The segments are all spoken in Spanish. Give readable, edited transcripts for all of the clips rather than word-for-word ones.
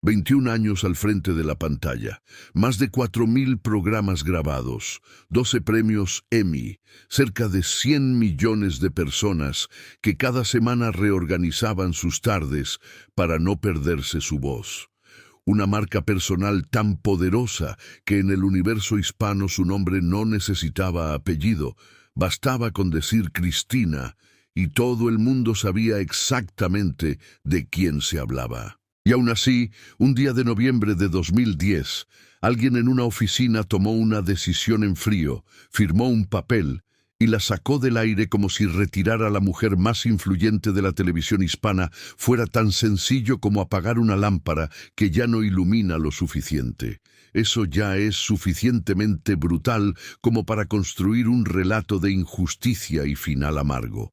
21 años al frente de la pantalla, más de 4.000 programas grabados, 12 premios Emmy, cerca de 100 millones de personas que cada semana reorganizaban sus tardes para no perderse su voz. Una marca personal tan poderosa que en el universo hispano su nombre no necesitaba apellido, bastaba con decir Cristina y todo el mundo sabía exactamente de quién se hablaba. Y aún así, un día de noviembre de 2010, alguien en una oficina tomó una decisión en frío, firmó un papel y la sacó del aire como si retirar a la mujer más influyente de la televisión hispana fuera tan sencillo como apagar una lámpara que ya no ilumina lo suficiente. Eso ya es suficientemente brutal como para construir un relato de injusticia y final amargo.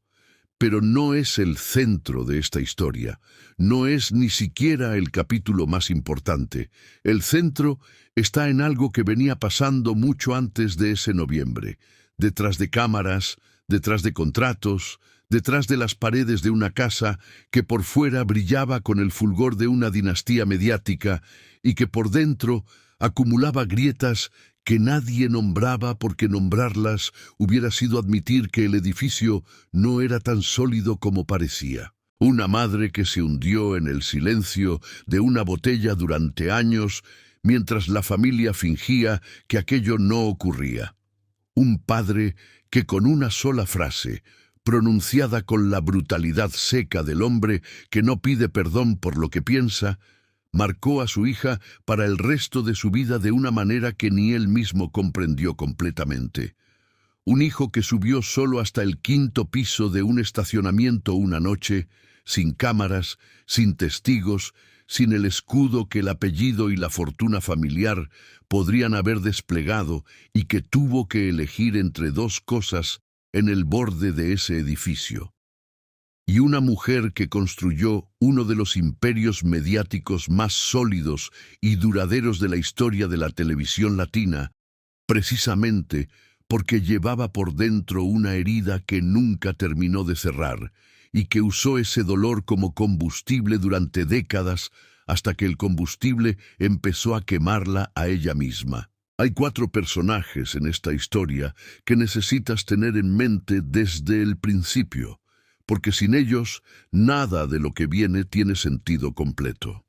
Pero no es el centro de esta historia, no es ni siquiera el capítulo más importante. El centro está en algo que venía pasando mucho antes de ese noviembre, detrás de cámaras, detrás de contratos, detrás de las paredes de una casa que por fuera brillaba con el fulgor de una dinastía mediática y que por dentro acumulaba grietas que nadie nombraba porque nombrarlas hubiera sido admitir que el edificio no era tan sólido como parecía. Una madre que se hundió en el silencio de una botella durante años mientras la familia fingía que aquello no ocurría. Un padre que con una sola frase, pronunciada con la brutalidad seca del hombre que no pide perdón por lo que piensa, marcó a su hija para el resto de su vida de una manera que ni él mismo comprendió completamente. Un hijo que subió solo hasta el 5º piso de un estacionamiento una noche, sin cámaras, sin testigos, sin el escudo que el apellido y la fortuna familiar podrían haber desplegado y que tuvo que elegir entre dos cosas en el borde de ese edificio. Y una mujer que construyó uno de los imperios mediáticos más sólidos y duraderos de la historia de la televisión latina, precisamente porque llevaba por dentro una herida que nunca terminó de cerrar y que usó ese dolor como combustible durante décadas hasta que el combustible empezó a quemarla a ella misma. Hay 4 personajes en esta historia que necesitas tener en mente desde el principio, porque sin ellos, nada de lo que viene tiene sentido completo.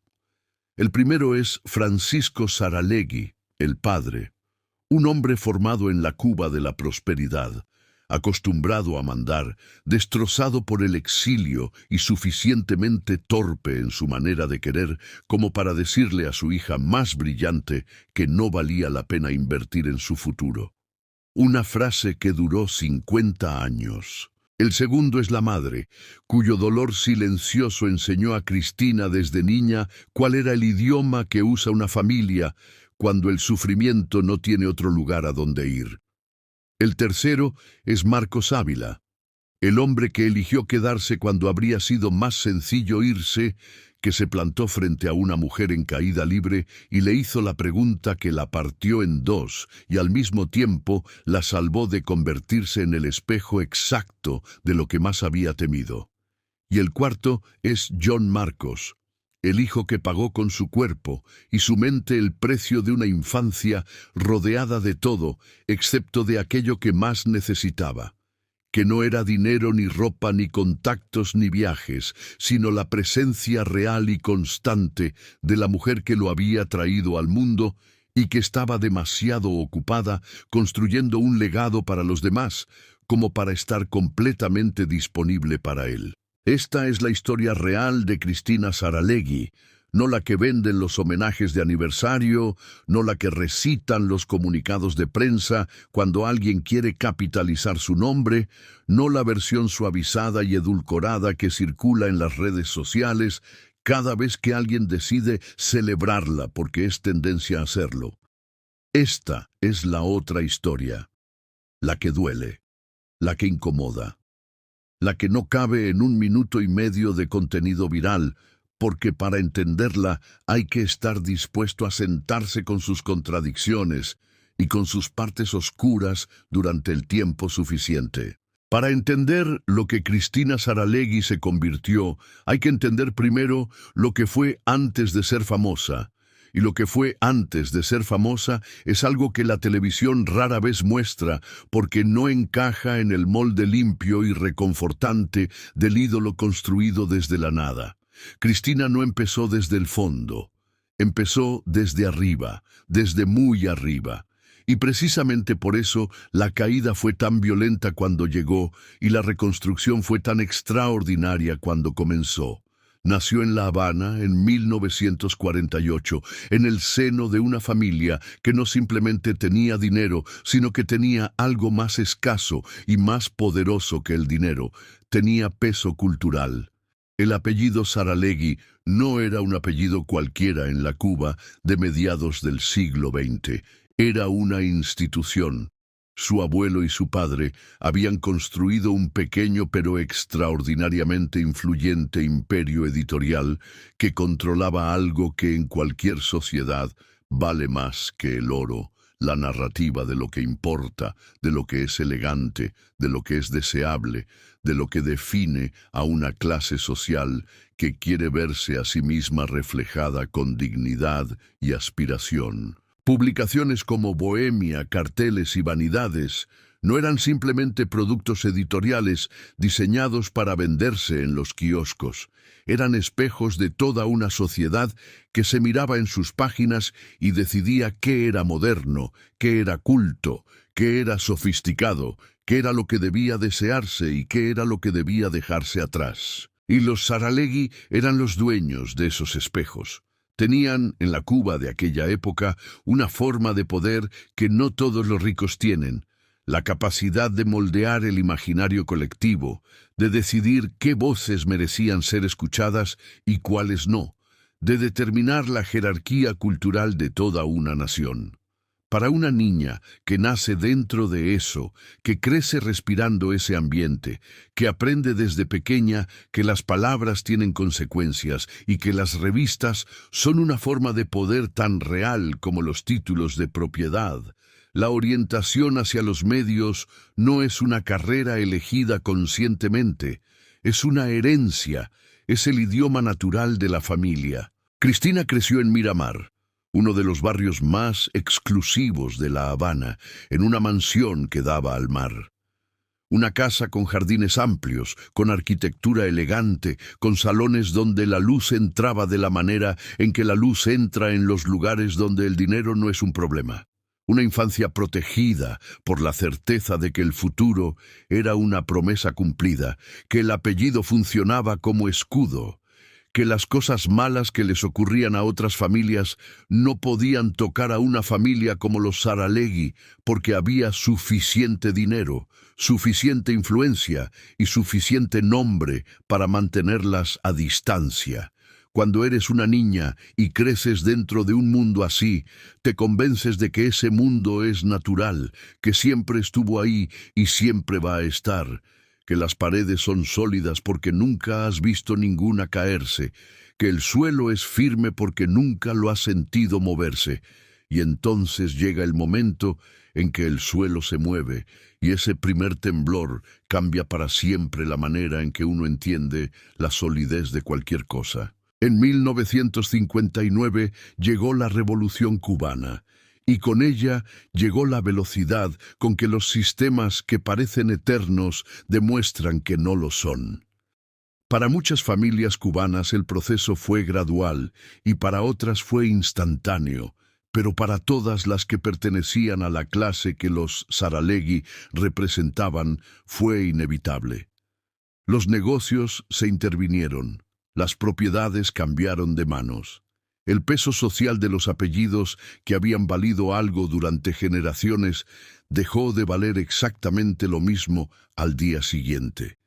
El primero es Francisco Saralegui, el padre, un hombre formado en la Cuba de la prosperidad, acostumbrado a mandar, destrozado por el exilio y suficientemente torpe en su manera de querer como para decirle a su hija más brillante que no valía la pena invertir en su futuro. Una frase que duró 50 años. El segundo es la madre, cuyo dolor silencioso enseñó a Cristina desde niña cuál era el idioma que usa una familia cuando el sufrimiento no tiene otro lugar a donde ir. El tercero es Marcos Ávila, el hombre que eligió quedarse cuando habría sido más sencillo irse, que se plantó frente a una mujer en caída libre y le hizo la pregunta que la partió en dos y al mismo tiempo la salvó de convertirse en el espejo exacto de lo que más había temido. Y el cuarto es John Marcos, el hijo que pagó con su cuerpo y su mente el precio de una infancia rodeada de todo, excepto de aquello que más necesitaba, que no era dinero ni ropa ni contactos ni viajes, sino la presencia real y constante de la mujer que lo había traído al mundo y que estaba demasiado ocupada construyendo un legado para los demás, como para estar completamente disponible para él. Esta es la historia real de Cristina Saralegui, no la que venden los homenajes de aniversario, no la que recitan los comunicados de prensa cuando alguien quiere capitalizar su nombre, no la versión suavizada y edulcorada que circula en las redes sociales cada vez que alguien decide celebrarla porque es tendencia a hacerlo. Esta es la otra historia, la que duele, la que incomoda, la que no cabe en 1 minuto y medio de contenido viral, porque para entenderla hay que estar dispuesto a sentarse con sus contradicciones y con sus partes oscuras durante el tiempo suficiente. Para entender lo que Cristina Saralegui se convirtió, hay que entender primero lo que fue antes de ser famosa. Y lo que fue antes de ser famosa es algo que la televisión rara vez muestra porque no encaja en el molde limpio y reconfortante del ídolo construido desde la nada. Cristina no empezó desde el fondo, empezó desde arriba, desde muy arriba. Y precisamente por eso la caída fue tan violenta cuando llegó y la reconstrucción fue tan extraordinaria cuando comenzó. Nació en La Habana en 1948, en el seno de una familia que no simplemente tenía dinero, sino que tenía algo más escaso y más poderoso que el dinero. Tenía peso cultural. El apellido Saralegui no era un apellido cualquiera en la Cuba de mediados del siglo XX. Era una institución. Su abuelo y su padre habían construido un pequeño pero extraordinariamente influyente imperio editorial que controlaba algo que en cualquier sociedad vale más que el oro, la narrativa de lo que importa, de lo que es elegante, de lo que es deseable, de lo que define a una clase social que quiere verse a sí misma reflejada con dignidad y aspiración. Publicaciones como Bohemia, Carteles y Vanidades no eran simplemente productos editoriales diseñados para venderse en los kioscos. Eran espejos de toda una sociedad que se miraba en sus páginas y decidía qué era moderno, qué era culto, qué era sofisticado, qué era lo que debía desearse y qué era lo que debía dejarse atrás. Y los Saralegui eran los dueños de esos espejos. Tenían, en la Cuba de aquella época, una forma de poder que no todos los ricos tienen, la capacidad de moldear el imaginario colectivo, de decidir qué voces merecían ser escuchadas y cuáles no, de determinar la jerarquía cultural de toda una nación. Para una niña que nace dentro de eso, que crece respirando ese ambiente, que aprende desde pequeña que las palabras tienen consecuencias y que las revistas son una forma de poder tan real como los títulos de propiedad, la orientación hacia los medios no es una carrera elegida conscientemente, es una herencia, es el idioma natural de la familia. Cristina creció en Miramar, uno de los barrios más exclusivos de La Habana, en una mansión que daba al mar. Una casa con jardines amplios, con arquitectura elegante, con salones donde la luz entraba de la manera en que la luz entra en los lugares donde el dinero no es un problema. Una infancia protegida por la certeza de que el futuro era una promesa cumplida, que el apellido funcionaba como escudo, que las cosas malas que les ocurrían a otras familias no podían tocar a una familia como los Saralegui porque había suficiente dinero, suficiente influencia y suficiente nombre para mantenerlas a distancia. Cuando eres una niña y creces dentro de un mundo así, te convences de que ese mundo es natural, que siempre estuvo ahí y siempre va a estar, que las paredes son sólidas porque nunca has visto ninguna caerse, que el suelo es firme porque nunca lo has sentido moverse, y entonces llega el momento en que el suelo se mueve, y ese primer temblor cambia para siempre la manera en que uno entiende la solidez de cualquier cosa. En 1959 llegó la Revolución Cubana, y con ella llegó la velocidad con que los sistemas que parecen eternos demuestran que no lo son. Para muchas familias cubanas el proceso fue gradual y para otras fue instantáneo, pero para todas las que pertenecían a la clase que los Saralegui representaban fue inevitable. Los negocios se intervinieron, las propiedades cambiaron de manos. El peso social de los apellidos que habían valido algo durante generaciones dejó de valer exactamente lo mismo al día siguiente.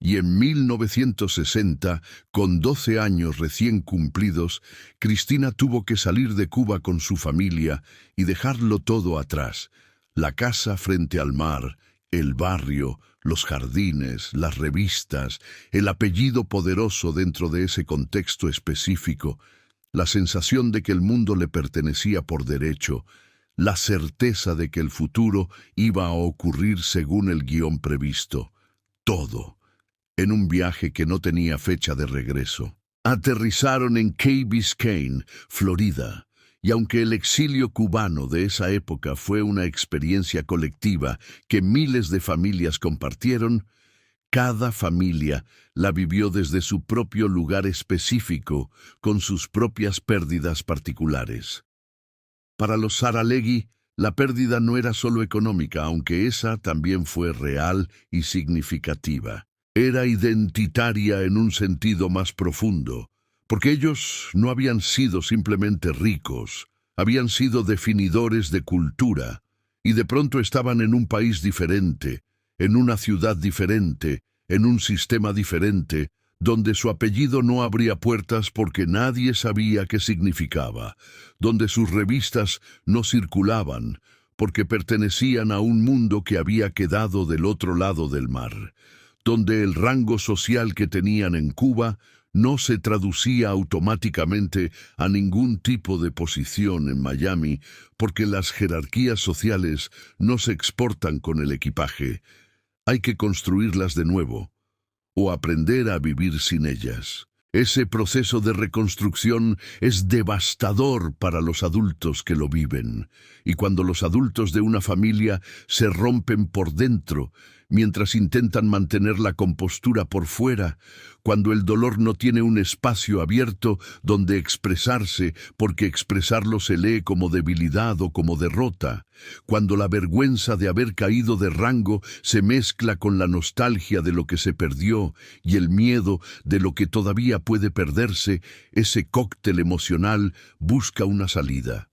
Y en 1960, con 12 años recién cumplidos, Cristina tuvo que salir de Cuba con su familia y dejarlo todo atrás. La casa frente al mar, el barrio, los jardines, las revistas, el apellido poderoso dentro de ese contexto específico, la sensación de que el mundo le pertenecía por derecho, la certeza de que el futuro iba a ocurrir según el guión previsto. todo, en un viaje que no tenía fecha de regreso. Aterrizaron en Key Biscayne, Florida, y aunque el exilio cubano de esa época fue una experiencia colectiva que miles de familias compartieron, cada familia la vivió desde su propio lugar específico, con sus propias pérdidas particulares. Para los Saralegui, la pérdida no era solo económica, aunque esa también fue real y significativa. Era identitaria en un sentido más profundo, porque ellos no habían sido simplemente ricos, habían sido definidores de cultura, y de pronto estaban en un país diferente, en una ciudad diferente, en un sistema diferente, donde su apellido no abría puertas porque nadie sabía qué significaba, donde sus revistas no circulaban porque pertenecían a un mundo que había quedado del otro lado del mar, donde el rango social que tenían en Cuba no se traducía automáticamente a ningún tipo de posición en Miami, porque las jerarquías sociales no se exportan con el equipaje. Hay que construirlas de nuevo, o aprender a vivir sin ellas. Ese proceso de reconstrucción es devastador para los adultos que lo viven, y cuando los adultos de una familia se rompen por dentro, mientras intentan mantener la compostura por fuera, cuando el dolor no tiene un espacio abierto donde expresarse, porque expresarlo se lee como debilidad o como derrota, cuando la vergüenza de haber caído de rango se mezcla con la nostalgia de lo que se perdió y el miedo de lo que todavía puede perderse, ese cóctel emocional busca una salida.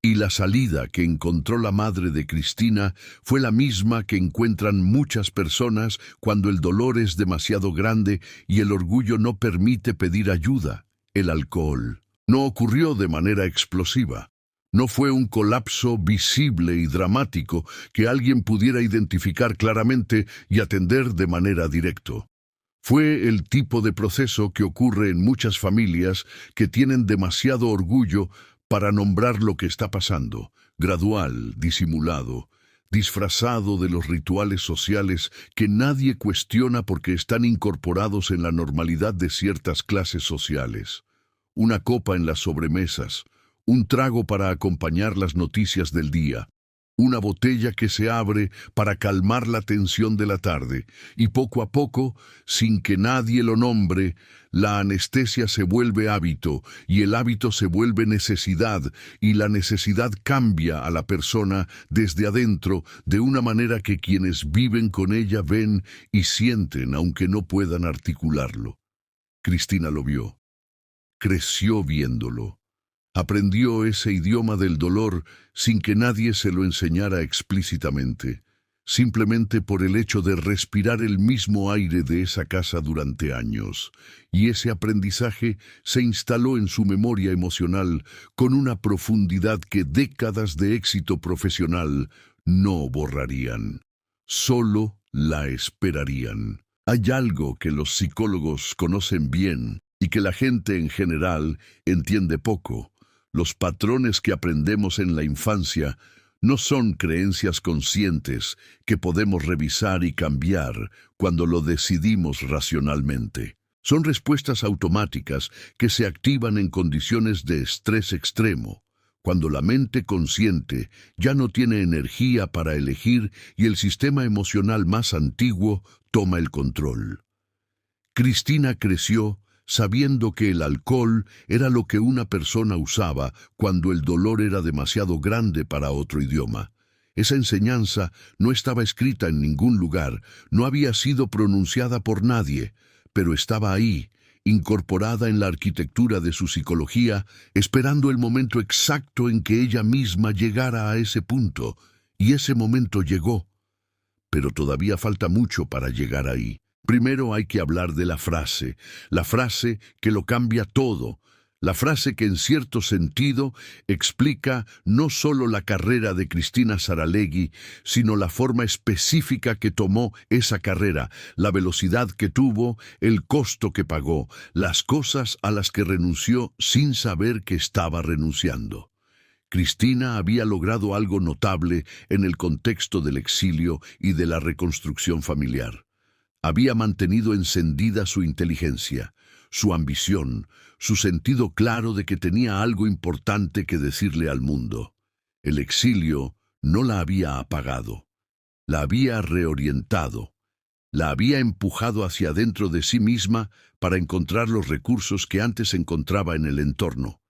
Y la salida que encontró la madre de Cristina fue la misma que encuentran muchas personas cuando el dolor es demasiado grande y el orgullo no permite pedir ayuda: el alcohol. No ocurrió de manera explosiva. No fue un colapso visible y dramático que alguien pudiera identificar claramente y atender de manera directa. Fue el tipo de proceso que ocurre en muchas familias que tienen demasiado orgullo para nombrar lo que está pasando, gradual, disimulado, disfrazado de los rituales sociales que nadie cuestiona porque están incorporados en la normalidad de ciertas clases sociales. Una copa en las sobremesas, un trago para acompañar las noticias del día, una botella que se abre para calmar la tensión de la tarde, y poco a poco, sin que nadie lo nombre, la anestesia se vuelve hábito, y el hábito se vuelve necesidad, y la necesidad cambia a la persona desde adentro de una manera que quienes viven con ella ven y sienten, aunque no puedan articularlo. Cristina lo vio, creció viéndolo. Aprendió ese idioma del dolor sin que nadie se lo enseñara explícitamente, simplemente por el hecho de respirar el mismo aire de esa casa durante años, y ese aprendizaje se instaló en su memoria emocional con una profundidad que décadas de éxito profesional no borrarían, solo la esperarían. Hay algo que los psicólogos conocen bien y que la gente en general entiende poco. Los patrones que aprendemos en la infancia no son creencias conscientes que podemos revisar y cambiar cuando lo decidimos racionalmente. Son respuestas automáticas que se activan en condiciones de estrés extremo, cuando la mente consciente ya no tiene energía para elegir y el sistema emocional más antiguo toma el control. Cristina creció sabiendo que el alcohol era lo que una persona usaba cuando el dolor era demasiado grande para otro idioma. Esa enseñanza no estaba escrita en ningún lugar, no había sido pronunciada por nadie, pero estaba ahí, incorporada en la arquitectura de su psicología, esperando el momento exacto en que ella misma llegara a ese punto, y ese momento llegó. Pero todavía falta mucho para llegar ahí. Primero hay que hablar de la frase que lo cambia todo, la frase que en cierto sentido explica no solo la carrera de Cristina Saralegui, sino la forma específica que tomó esa carrera, la velocidad que tuvo, el costo que pagó, las cosas a las que renunció sin saber que estaba renunciando. Cristina había logrado algo notable en el contexto del exilio y de la reconstrucción familiar. había mantenido encendida su inteligencia, su ambición, su sentido claro de que tenía algo importante que decirle al mundo. El exilio no la había apagado, la había reorientado, la había empujado hacia dentro de sí misma para encontrar los recursos que antes encontraba en el entorno,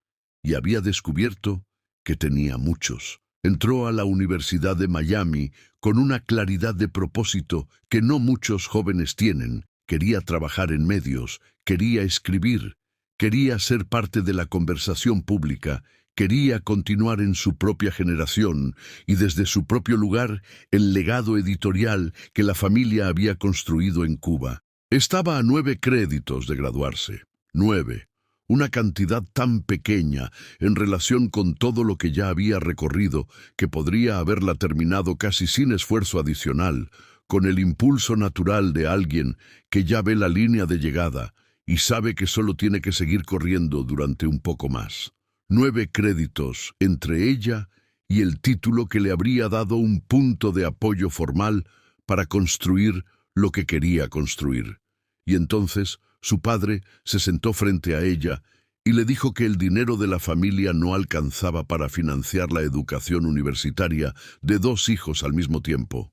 y había descubierto que tenía muchos. Entró a la Universidad de Miami con una claridad de propósito que no muchos jóvenes tienen. Quería trabajar en medios, quería escribir, quería ser parte de la conversación pública, quería continuar en su propia generación y desde su propio lugar el legado editorial que la familia había construido en Cuba. Estaba a 9 créditos de graduarse. 9. Una cantidad tan pequeña en relación con todo lo que ya había recorrido que podría haberla terminado casi sin esfuerzo adicional, con el impulso natural de alguien que ya ve la línea de llegada y sabe que solo tiene que seguir corriendo durante un poco más. 9 créditos entre ella y el título que le habría dado un punto de apoyo formal para construir lo que quería construir. Y entonces su padre se sentó frente a ella y le dijo que el dinero de la familia no alcanzaba para financiar la educación universitaria de 2 hijos al mismo tiempo,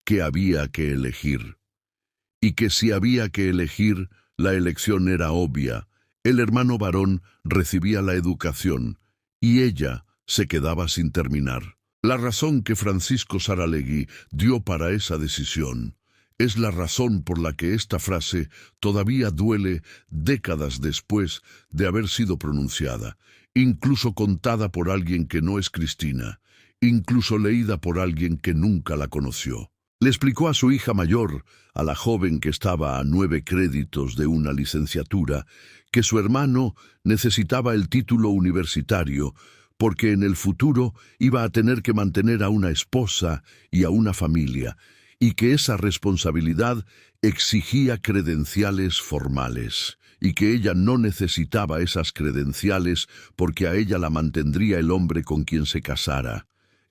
que había que elegir. Y que si había que elegir, la elección era obvia. El hermano varón recibía la educación y ella se quedaba sin terminar. La razón que Francisco Saralegui dio para esa decisión es la razón por la que esta frase todavía duele décadas después de haber sido pronunciada, incluso contada por alguien que no es Cristina, incluso leída por alguien que nunca la conoció. Le explicó a su hija mayor, a la joven que estaba a 9 créditos de una licenciatura, que su hermano necesitaba el título universitario porque en el futuro iba a tener que mantener a una esposa y a una familia, y que esa responsabilidad exigía credenciales formales, y que ella no necesitaba esas credenciales porque a ella la mantendría el hombre con quien se casara.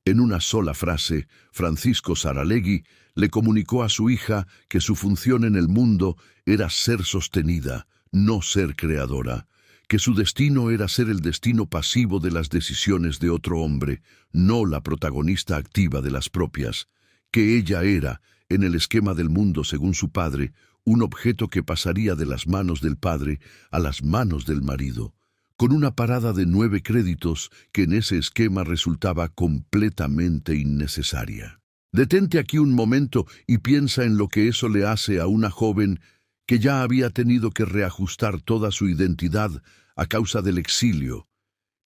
En una sola frase, Francisco Saralegui le comunicó a su hija que su función en el mundo era ser sostenida, no ser creadora, que su destino era ser el destino pasivo de las decisiones de otro hombre, no la protagonista activa de las propias, que ella era, en el esquema del mundo según su padre, un objeto que pasaría de las manos del padre a las manos del marido, con una parada de 9 créditos que en ese esquema resultaba completamente innecesaria. Detente aquí un momento y piensa en lo que eso le hace a una joven que ya había tenido que reajustar toda su identidad a causa del exilio,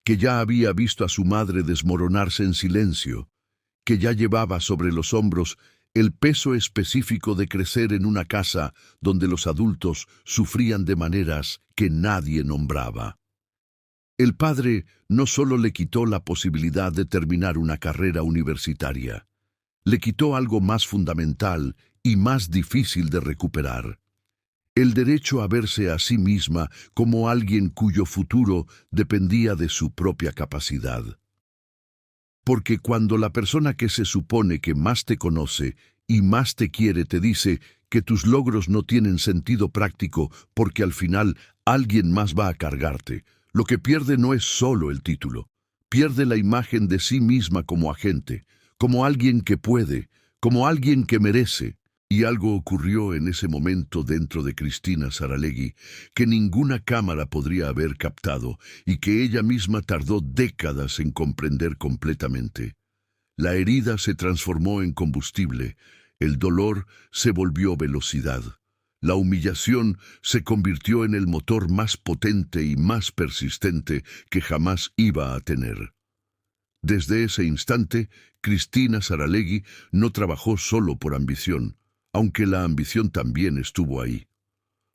que ya había visto a su madre desmoronarse en silencio, que ya llevaba sobre los hombros el peso específico de crecer en una casa donde los adultos sufrían de maneras que nadie nombraba. El padre no solo le quitó la posibilidad de terminar una carrera universitaria, le quitó algo más fundamental y más difícil de recuperar: el derecho a verse a sí misma como alguien cuyo futuro dependía de su propia capacidad. Porque cuando la persona que se supone que más te conoce y más te quiere te dice que tus logros no tienen sentido práctico porque al final alguien más va a cargarte, lo que pierde no es solo el título, pierde la imagen de sí misma como agente, como alguien que puede, como alguien que merece. Y algo ocurrió en ese momento dentro de Cristina Saralegui que ninguna cámara podría haber captado y que ella misma tardó décadas en comprender completamente. La herida se transformó en combustible, el dolor se volvió velocidad. La humillación se convirtió en el motor más potente y más persistente que jamás iba a tener. Desde ese instante, Cristina Saralegui no trabajó solo por ambición, aunque la ambición también estuvo ahí.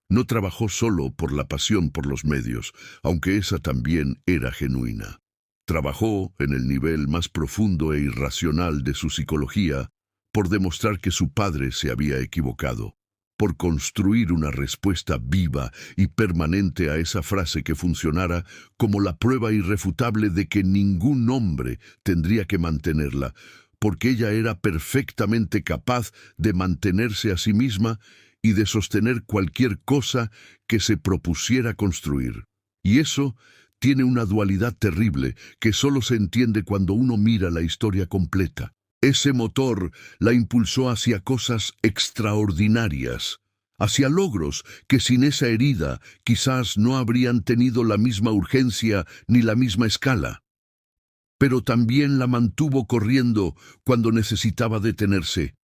No trabajó solo por la pasión por los medios, aunque esa también era genuina. Trabajó en el nivel más profundo e irracional de su psicología por demostrar que su padre se había equivocado, por construir una respuesta viva y permanente a esa frase que funcionara como la prueba irrefutable de que ningún hombre tendría que mantenerla, porque ella era perfectamente capaz de mantenerse a sí misma y de sostener cualquier cosa que se propusiera construir. Y eso tiene una dualidad terrible que solo se entiende cuando uno mira la historia completa. Ese motor la impulsó hacia cosas extraordinarias, hacia logros que sin esa herida quizás no habrían tenido la misma urgencia ni la misma escala. Pero también la mantuvo corriendo cuando necesitaba detenerse.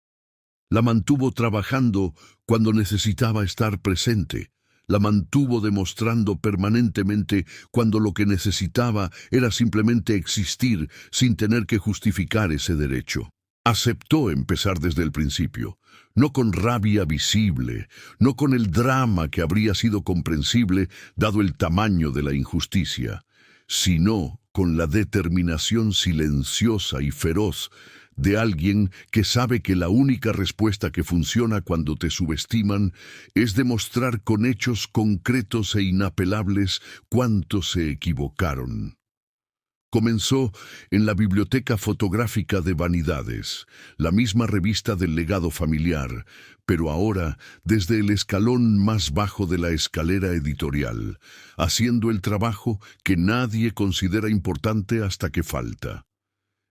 La mantuvo trabajando cuando necesitaba estar presente. La mantuvo demostrando permanentemente cuando lo que necesitaba era simplemente existir sin tener que justificar ese derecho. Aceptó empezar desde el principio, no con rabia visible, no con el drama que habría sido comprensible dado el tamaño de la injusticia, sino con la determinación silenciosa y feroz de alguien que sabe que la única respuesta que funciona cuando te subestiman es demostrar con hechos concretos e inapelables cuánto se equivocaron. Comenzó en la Biblioteca Fotográfica de Vanidades, la misma revista del legado familiar, pero ahora desde el escalón más bajo de la escalera editorial, haciendo el trabajo que nadie considera importante hasta que falta.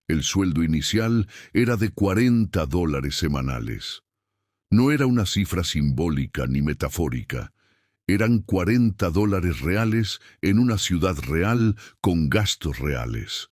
El sueldo inicial era de $40 semanales. No era una cifra simbólica ni metafórica. Eran $40 reales en una ciudad real con gastos reales.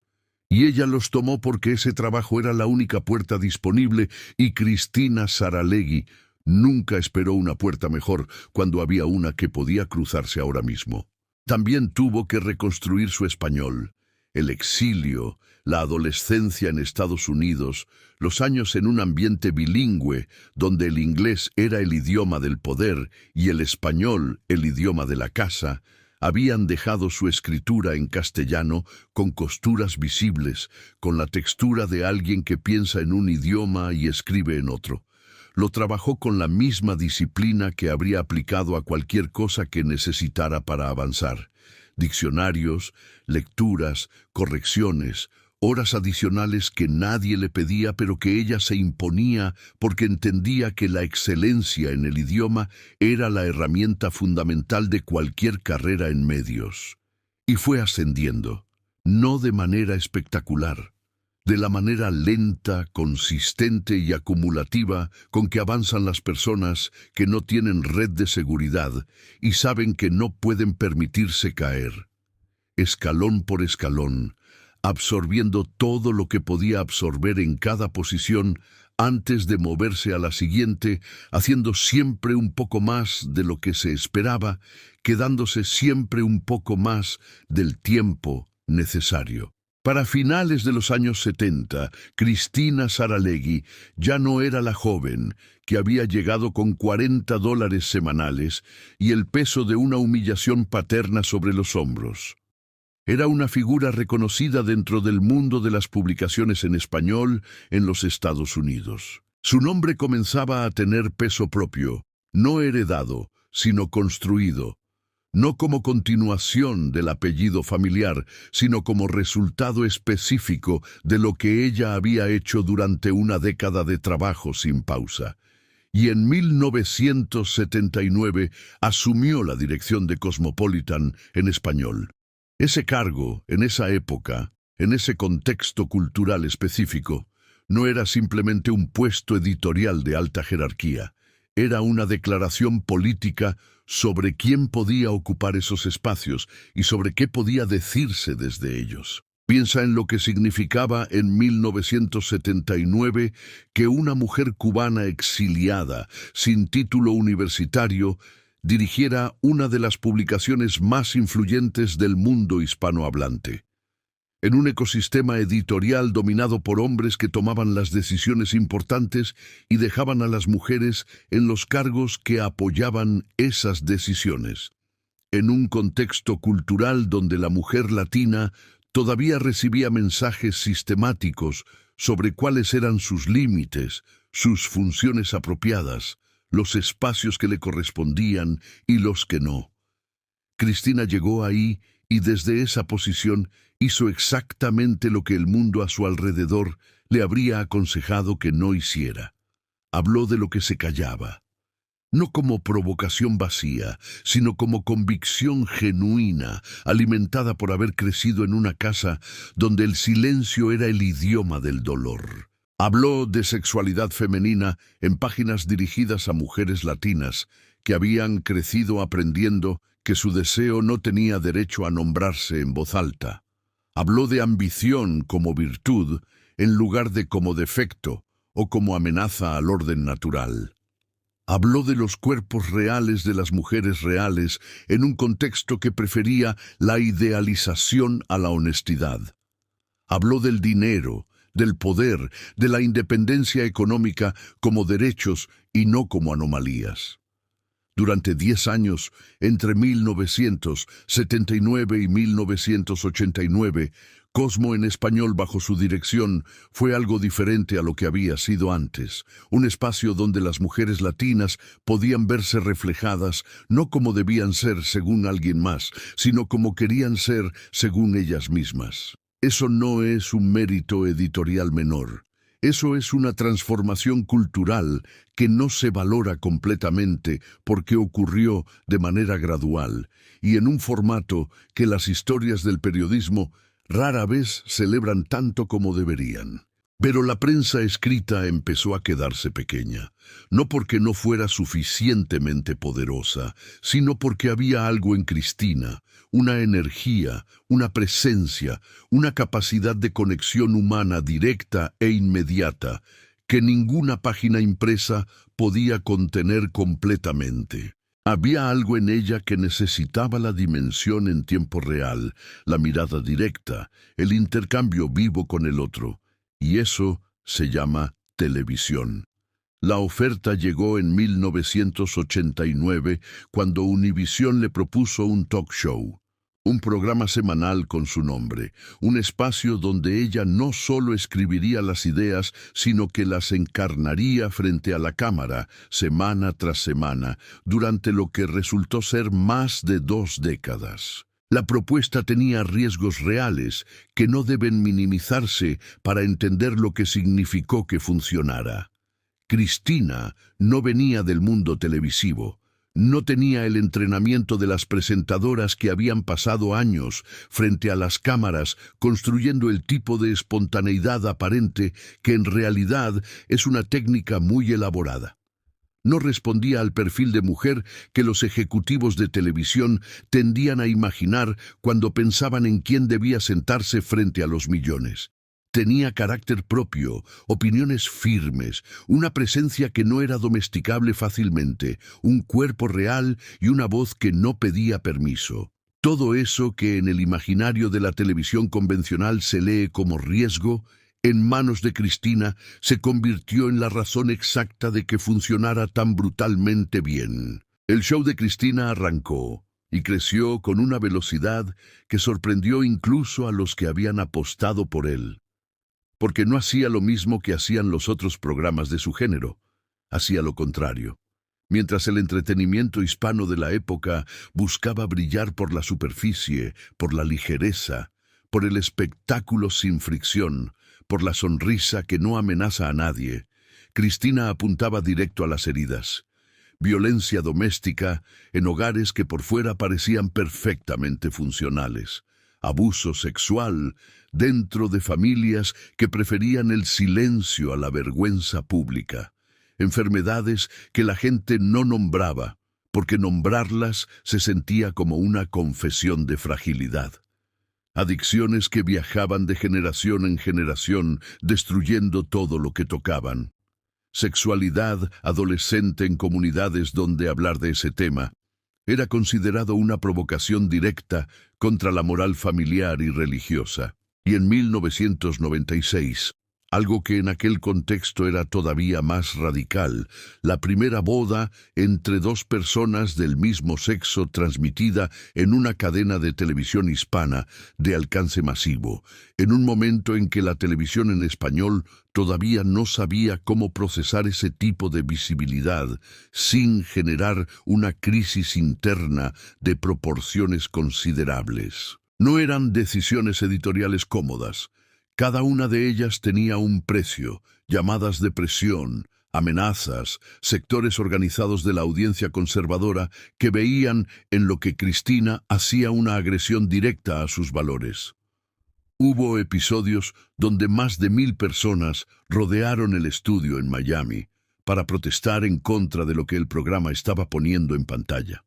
Y ella los tomó porque ese trabajo era la única puerta disponible y Cristina Saralegui nunca esperó una puerta mejor cuando había una que podía cruzarse ahora mismo. También tuvo que reconstruir su español. El exilio, la adolescencia en Estados Unidos, los años en un ambiente bilingüe, donde el inglés era el idioma del poder y el español el idioma de la casa, habían dejado su escritura en castellano con costuras visibles, con la textura de alguien que piensa en un idioma y escribe en otro. Lo trabajó con la misma disciplina que habría aplicado a cualquier cosa que necesitara para avanzar. Diccionarios, lecturas, correcciones, horas adicionales que nadie le pedía pero que ella se imponía porque entendía que la excelencia en el idioma era la herramienta fundamental de cualquier carrera en medios. Y fue ascendiendo, no de manera espectacular, de la manera lenta, consistente y acumulativa con que avanzan las personas que no tienen red de seguridad y saben que no pueden permitirse caer. Escalón por escalón, absorbiendo todo lo que podía absorber en cada posición antes de moverse a la siguiente, haciendo siempre un poco más de lo que se esperaba, quedándose siempre un poco más del tiempo necesario. Para finales de los años 70, Cristina Saralegui ya no era la joven que había llegado con $40 semanales y el peso de una humillación paterna sobre los hombros. Era una figura reconocida dentro del mundo de las publicaciones en español en los Estados Unidos. Su nombre comenzaba a tener peso propio, no heredado, sino construido. No como continuación del apellido familiar, sino como resultado específico de lo que ella había hecho durante una década de trabajo sin pausa. Y en 1979 asumió la dirección de Cosmopolitan en español. Ese cargo, en esa época, en ese contexto cultural específico, no era simplemente un puesto editorial de alta jerarquía. Era una declaración política sobre quién podía ocupar esos espacios y sobre qué podía decirse desde ellos. Piensa en lo que significaba en 1979 que una mujer cubana exiliada, sin título universitario, dirigiera una de las publicaciones más influyentes del mundo hispanohablante. En un ecosistema editorial dominado por hombres que tomaban las decisiones importantes y dejaban a las mujeres en los cargos que apoyaban esas decisiones. En un contexto cultural donde la mujer latina todavía recibía mensajes sistemáticos sobre cuáles eran sus límites, sus funciones apropiadas, los espacios que le correspondían y los que no. Cristina llegó ahí y desde esa posición hizo exactamente lo que el mundo a su alrededor le habría aconsejado que no hiciera. Habló de lo que se callaba. no como provocación vacía, sino como convicción genuina, alimentada por haber crecido en una casa donde el silencio era el idioma del dolor. Habló de sexualidad femenina en páginas dirigidas a mujeres latinas que habían crecido aprendiendo que su deseo no tenía derecho a nombrarse en voz alta. Habló de ambición como virtud en lugar de como defecto o como amenaza al orden natural. Habló de los cuerpos reales de las mujeres reales en un contexto que prefería la idealización a la honestidad. Habló del dinero, del poder, de la independencia económica como derechos y no como anomalías. Durante 10 años, entre 1979 y 1989, Cosmo en español bajo su dirección fue algo diferente a lo que había sido antes, un espacio donde las mujeres latinas podían verse reflejadas no como debían ser según alguien más, sino como querían ser según ellas mismas. Eso no es un mérito editorial menor. Eso es una transformación cultural que no se valora completamente porque ocurrió de manera gradual y en un formato que las historias del periodismo rara vez celebran tanto como deberían. Pero la prensa escrita empezó a quedarse pequeña, no porque no fuera suficientemente poderosa, sino porque había algo en Cristina, una energía, una presencia, una capacidad de conexión humana directa e inmediata, que ninguna página impresa podía contener completamente. Había algo en ella que necesitaba la dimensión en tiempo real, la mirada directa, el intercambio vivo con el otro. Y eso se llama televisión. La oferta llegó en 1989 cuando Univisión le propuso un talk show, un programa semanal con su nombre, un espacio donde ella no solo escribiría las ideas, sino que las encarnaría frente a la cámara, semana tras semana, durante lo que resultó ser más de 2 décadas. La propuesta tenía riesgos reales que no deben minimizarse para entender lo que significó que funcionara. Cristina no venía del mundo televisivo. No tenía el entrenamiento de las presentadoras que habían pasado años frente a las cámaras construyendo el tipo de espontaneidad aparente que en realidad es una técnica muy elaborada. No respondía al perfil de mujer que los ejecutivos de televisión tendían a imaginar cuando pensaban en quién debía sentarse frente a los millones. Tenía carácter propio, opiniones firmes, una presencia que no era domesticable fácilmente, un cuerpo real y una voz que no pedía permiso. Todo eso que en el imaginario de la televisión convencional se lee como riesgo, en manos de Cristina se convirtió en la razón exacta de que funcionara tan brutalmente bien. El show de Cristina arrancó y creció con una velocidad que sorprendió incluso a los que habían apostado por él. Porque no hacía lo mismo que hacían los otros programas de su género, hacía lo contrario. Mientras el entretenimiento hispano de la época buscaba brillar por la superficie, por la ligereza, por el espectáculo sin fricción, por la sonrisa que no amenaza a nadie, Cristina apuntaba directo a las heridas. Violencia doméstica en hogares que por fuera parecían perfectamente funcionales. Abuso sexual dentro de familias que preferían el silencio a la vergüenza pública. Enfermedades que la gente no nombraba, porque nombrarlas se sentía como una confesión de fragilidad. Adicciones que viajaban de generación en generación, destruyendo todo lo que tocaban. Sexualidad adolescente en comunidades donde hablar de ese tema era considerado una provocación directa contra la moral familiar y religiosa. Y en 1996, algo que en aquel contexto era todavía más radical, la primera boda entre 2 personas del mismo sexo transmitida en una cadena de televisión hispana de alcance masivo, en un momento en que la televisión en español todavía no sabía cómo procesar ese tipo de visibilidad sin generar una crisis interna de proporciones considerables. No eran decisiones editoriales cómodas. Cada una de ellas tenía un precio, llamadas de presión, amenazas, sectores organizados de la audiencia conservadora que veían en lo que Cristina hacía una agresión directa a sus valores. Hubo episodios donde más de 1000 personas rodearon el estudio en Miami para protestar en contra de lo que el programa estaba poniendo en pantalla.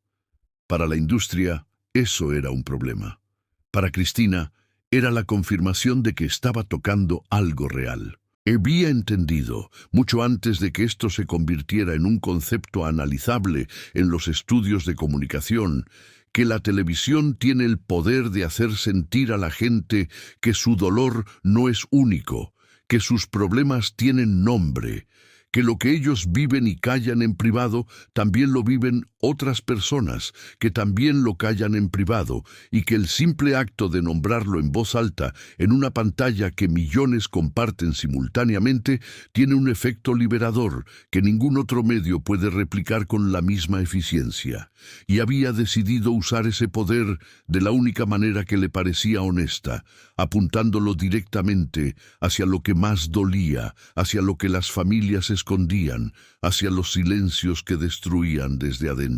Para la industria, eso era un problema. Para Cristina, era la confirmación de que estaba tocando algo real. Había entendido, mucho antes de que esto se convirtiera en un concepto analizable en los estudios de comunicación, que la televisión tiene el poder de hacer sentir a la gente que su dolor no es único, que sus problemas tienen nombre, que lo que ellos viven y callan en privado también lo viven otras personas que también lo callan en privado, y que el simple acto de nombrarlo en voz alta en una pantalla que millones comparten simultáneamente tiene un efecto liberador que ningún otro medio puede replicar con la misma eficiencia. Y había decidido usar ese poder de la única manera que le parecía honesta, apuntándolo directamente hacia lo que más dolía, hacia lo que las familias escondían, hacia los silencios que destruían desde adentro.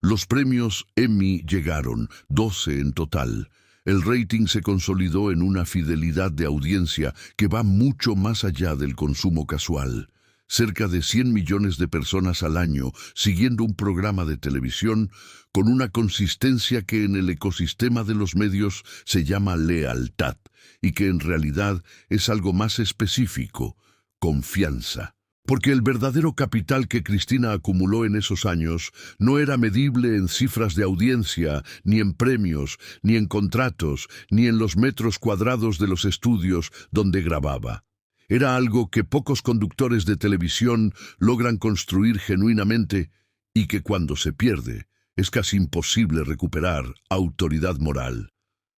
Los premios Emmy llegaron, 12 en total. El rating se consolidó en una fidelidad de audiencia que va mucho más allá del consumo casual. Cerca de 100 millones de personas al año siguiendo un programa de televisión con una consistencia que en el ecosistema de los medios se llama lealtad y que en realidad es algo más específico, confianza. Porque el verdadero capital que Cristina acumuló en esos años no era medible en cifras de audiencia, ni en premios, ni en contratos, ni en los metros cuadrados de los estudios donde grababa. Era algo que pocos conductores de televisión logran construir genuinamente y que cuando se pierde es casi imposible recuperar autoridad moral.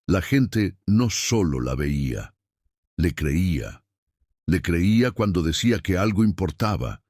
La gente no solo la veía, le creía. Le creía cuando decía que algo importaba.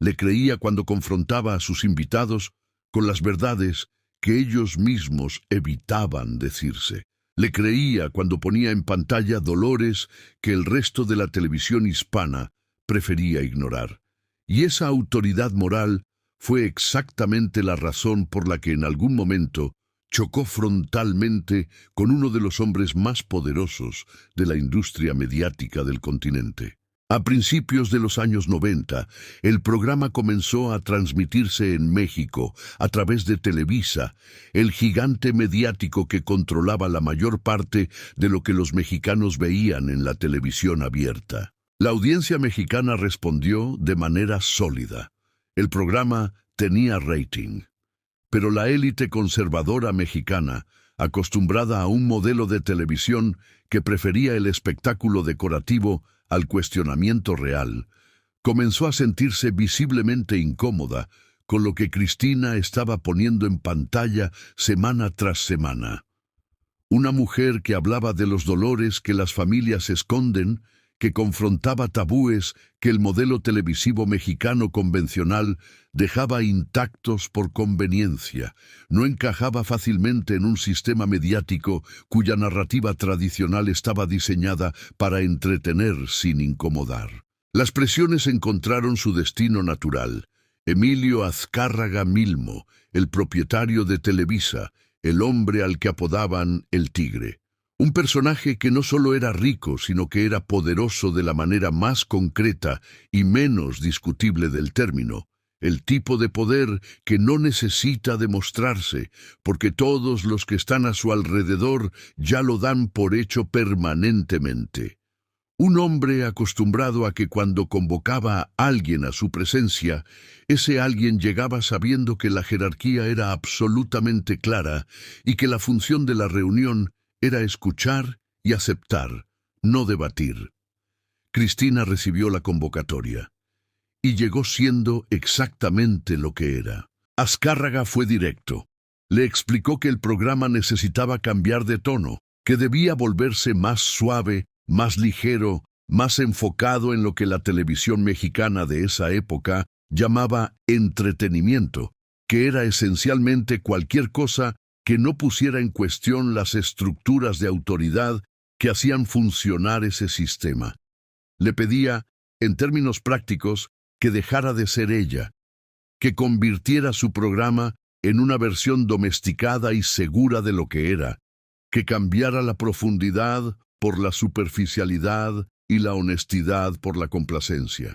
Le creía cuando confrontaba a sus invitados con las verdades que ellos mismos evitaban decirse. Le creía cuando ponía en pantalla dolores que el resto de la televisión hispana prefería ignorar. Y esa autoridad moral fue exactamente la razón por la que en algún momento chocó frontalmente con uno de los hombres más poderosos de la industria mediática del continente. A principios de los años 90, el programa comenzó a transmitirse en México a través de Televisa, el gigante mediático que controlaba la mayor parte de lo que los mexicanos veían en la televisión abierta. La audiencia mexicana respondió de manera sólida. El programa tenía rating. Pero la élite conservadora mexicana, acostumbrada a un modelo de televisión que prefería el espectáculo decorativo al cuestionamiento real, comenzó a sentirse visiblemente incómoda con lo que Cristina estaba poniendo en pantalla semana tras semana. Una mujer que hablaba de los dolores que las familias esconden, que confrontaba tabúes que el modelo televisivo mexicano convencional dejaba intactos por conveniencia, no encajaba fácilmente en un sistema mediático cuya narrativa tradicional estaba diseñada para entretener sin incomodar. Las presiones encontraron su destino natural. Emilio Azcárraga Milmo, el propietario de Televisa, el hombre al que apodaban el Tigre. Un personaje que no solo era rico, sino que era poderoso de la manera más concreta y menos discutible del término. El tipo de poder que no necesita demostrarse, porque todos los que están a su alrededor ya lo dan por hecho permanentemente. Un hombre acostumbrado a que cuando convocaba a alguien a su presencia, ese alguien llegaba sabiendo que la jerarquía era absolutamente clara y que la función de la reunión era escuchar y aceptar, no debatir. Cristina recibió la convocatoria y llegó siendo exactamente lo que era. Azcárraga fue directo. Le explicó que el programa necesitaba cambiar de tono, que debía volverse más suave, más ligero, más enfocado en lo que la televisión mexicana de esa época llamaba entretenimiento, que era esencialmente cualquier cosa que no pusiera en cuestión las estructuras de autoridad que hacían funcionar ese sistema. Le pedía, en términos prácticos, que dejara de ser ella, que convirtiera su programa en una versión domesticada y segura de lo que era, que cambiara la profundidad por la superficialidad y la honestidad por la complacencia.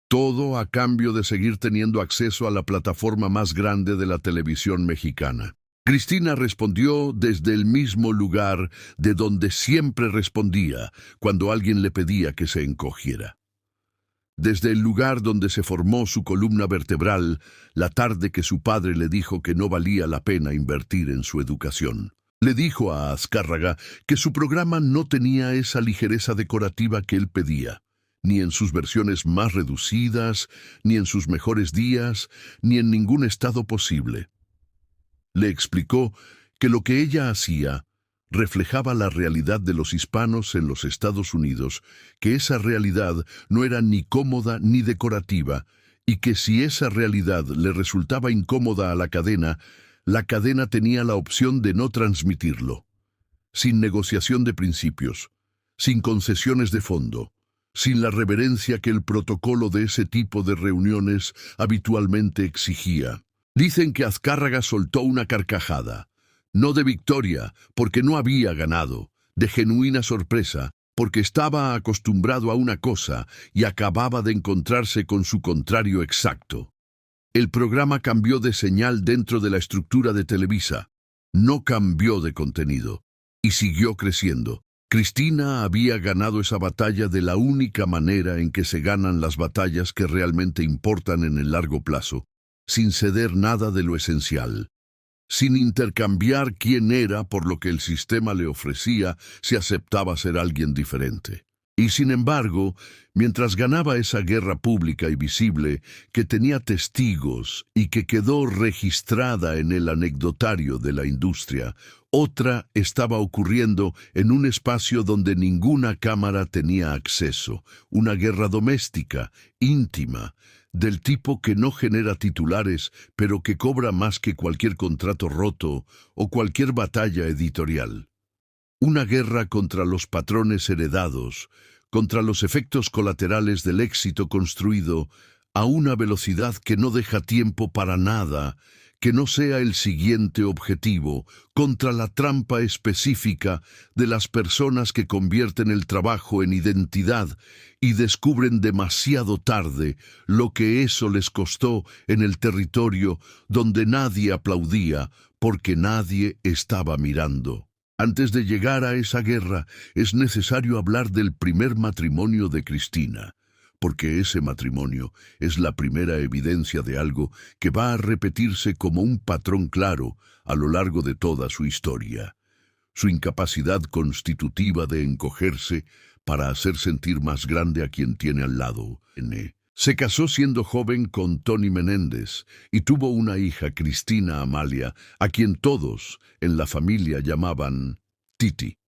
Todo a cambio de seguir teniendo acceso a la plataforma más grande de la televisión mexicana. Cristina respondió desde el mismo lugar de donde siempre respondía cuando alguien le pedía que se encogiera. Desde el lugar donde se formó su columna vertebral la tarde que su padre le dijo que no valía la pena invertir en su educación. Le dijo a Azcárraga que su programa no tenía esa ligereza decorativa que él pedía, ni en sus versiones más reducidas, ni en sus mejores días, ni en ningún estado posible. Le explicó que lo que ella hacía reflejaba la realidad de los hispanos en los Estados Unidos, que esa realidad no era ni cómoda ni decorativa, y que si esa realidad le resultaba incómoda a la cadena tenía la opción de no transmitirlo, sin negociación de principios, sin concesiones de fondo, sin la reverencia que el protocolo de ese tipo de reuniones habitualmente exigía. Dicen que Azcárraga soltó una carcajada, no de victoria, porque no había ganado, de genuina sorpresa, porque estaba acostumbrado a una cosa y acababa de encontrarse con su contrario exacto. El programa cambió de señal dentro de la estructura de Televisa, no cambió de contenido, y siguió creciendo. Cristina había ganado esa batalla de la única manera en que se ganan las batallas que realmente importan en el largo plazo, sin ceder nada de lo esencial, sin intercambiar quién era por lo que el sistema le ofrecía si aceptaba ser alguien diferente. Y sin embargo, mientras ganaba esa guerra pública y visible, que tenía testigos y que quedó registrada en el anecdotario de la industria, otra estaba ocurriendo en un espacio donde ninguna cámara tenía acceso, una guerra doméstica, íntima, del tipo que no genera titulares, pero que cobra más que cualquier contrato roto o cualquier batalla editorial. Una guerra contra los patrones heredados, contra los efectos colaterales del éxito construido a una velocidad que no deja tiempo para nada, que no sea el siguiente objetivo, contra la trampa específica de las personas que convierten el trabajo en identidad y descubren demasiado tarde lo que eso les costó en el territorio donde nadie aplaudía porque nadie estaba mirando. Antes de llegar a esa guerra, es necesario hablar del primer matrimonio de Cristina, porque ese matrimonio es la primera evidencia de algo que va a repetirse como un patrón claro a lo largo de toda su historia. Su incapacidad constitutiva de encogerse para hacer sentir más grande a quien tiene al lado. Se casó siendo joven con Tony Menéndez y tuvo una hija, Cristina Amalia, a quien todos en la familia llamaban Titi.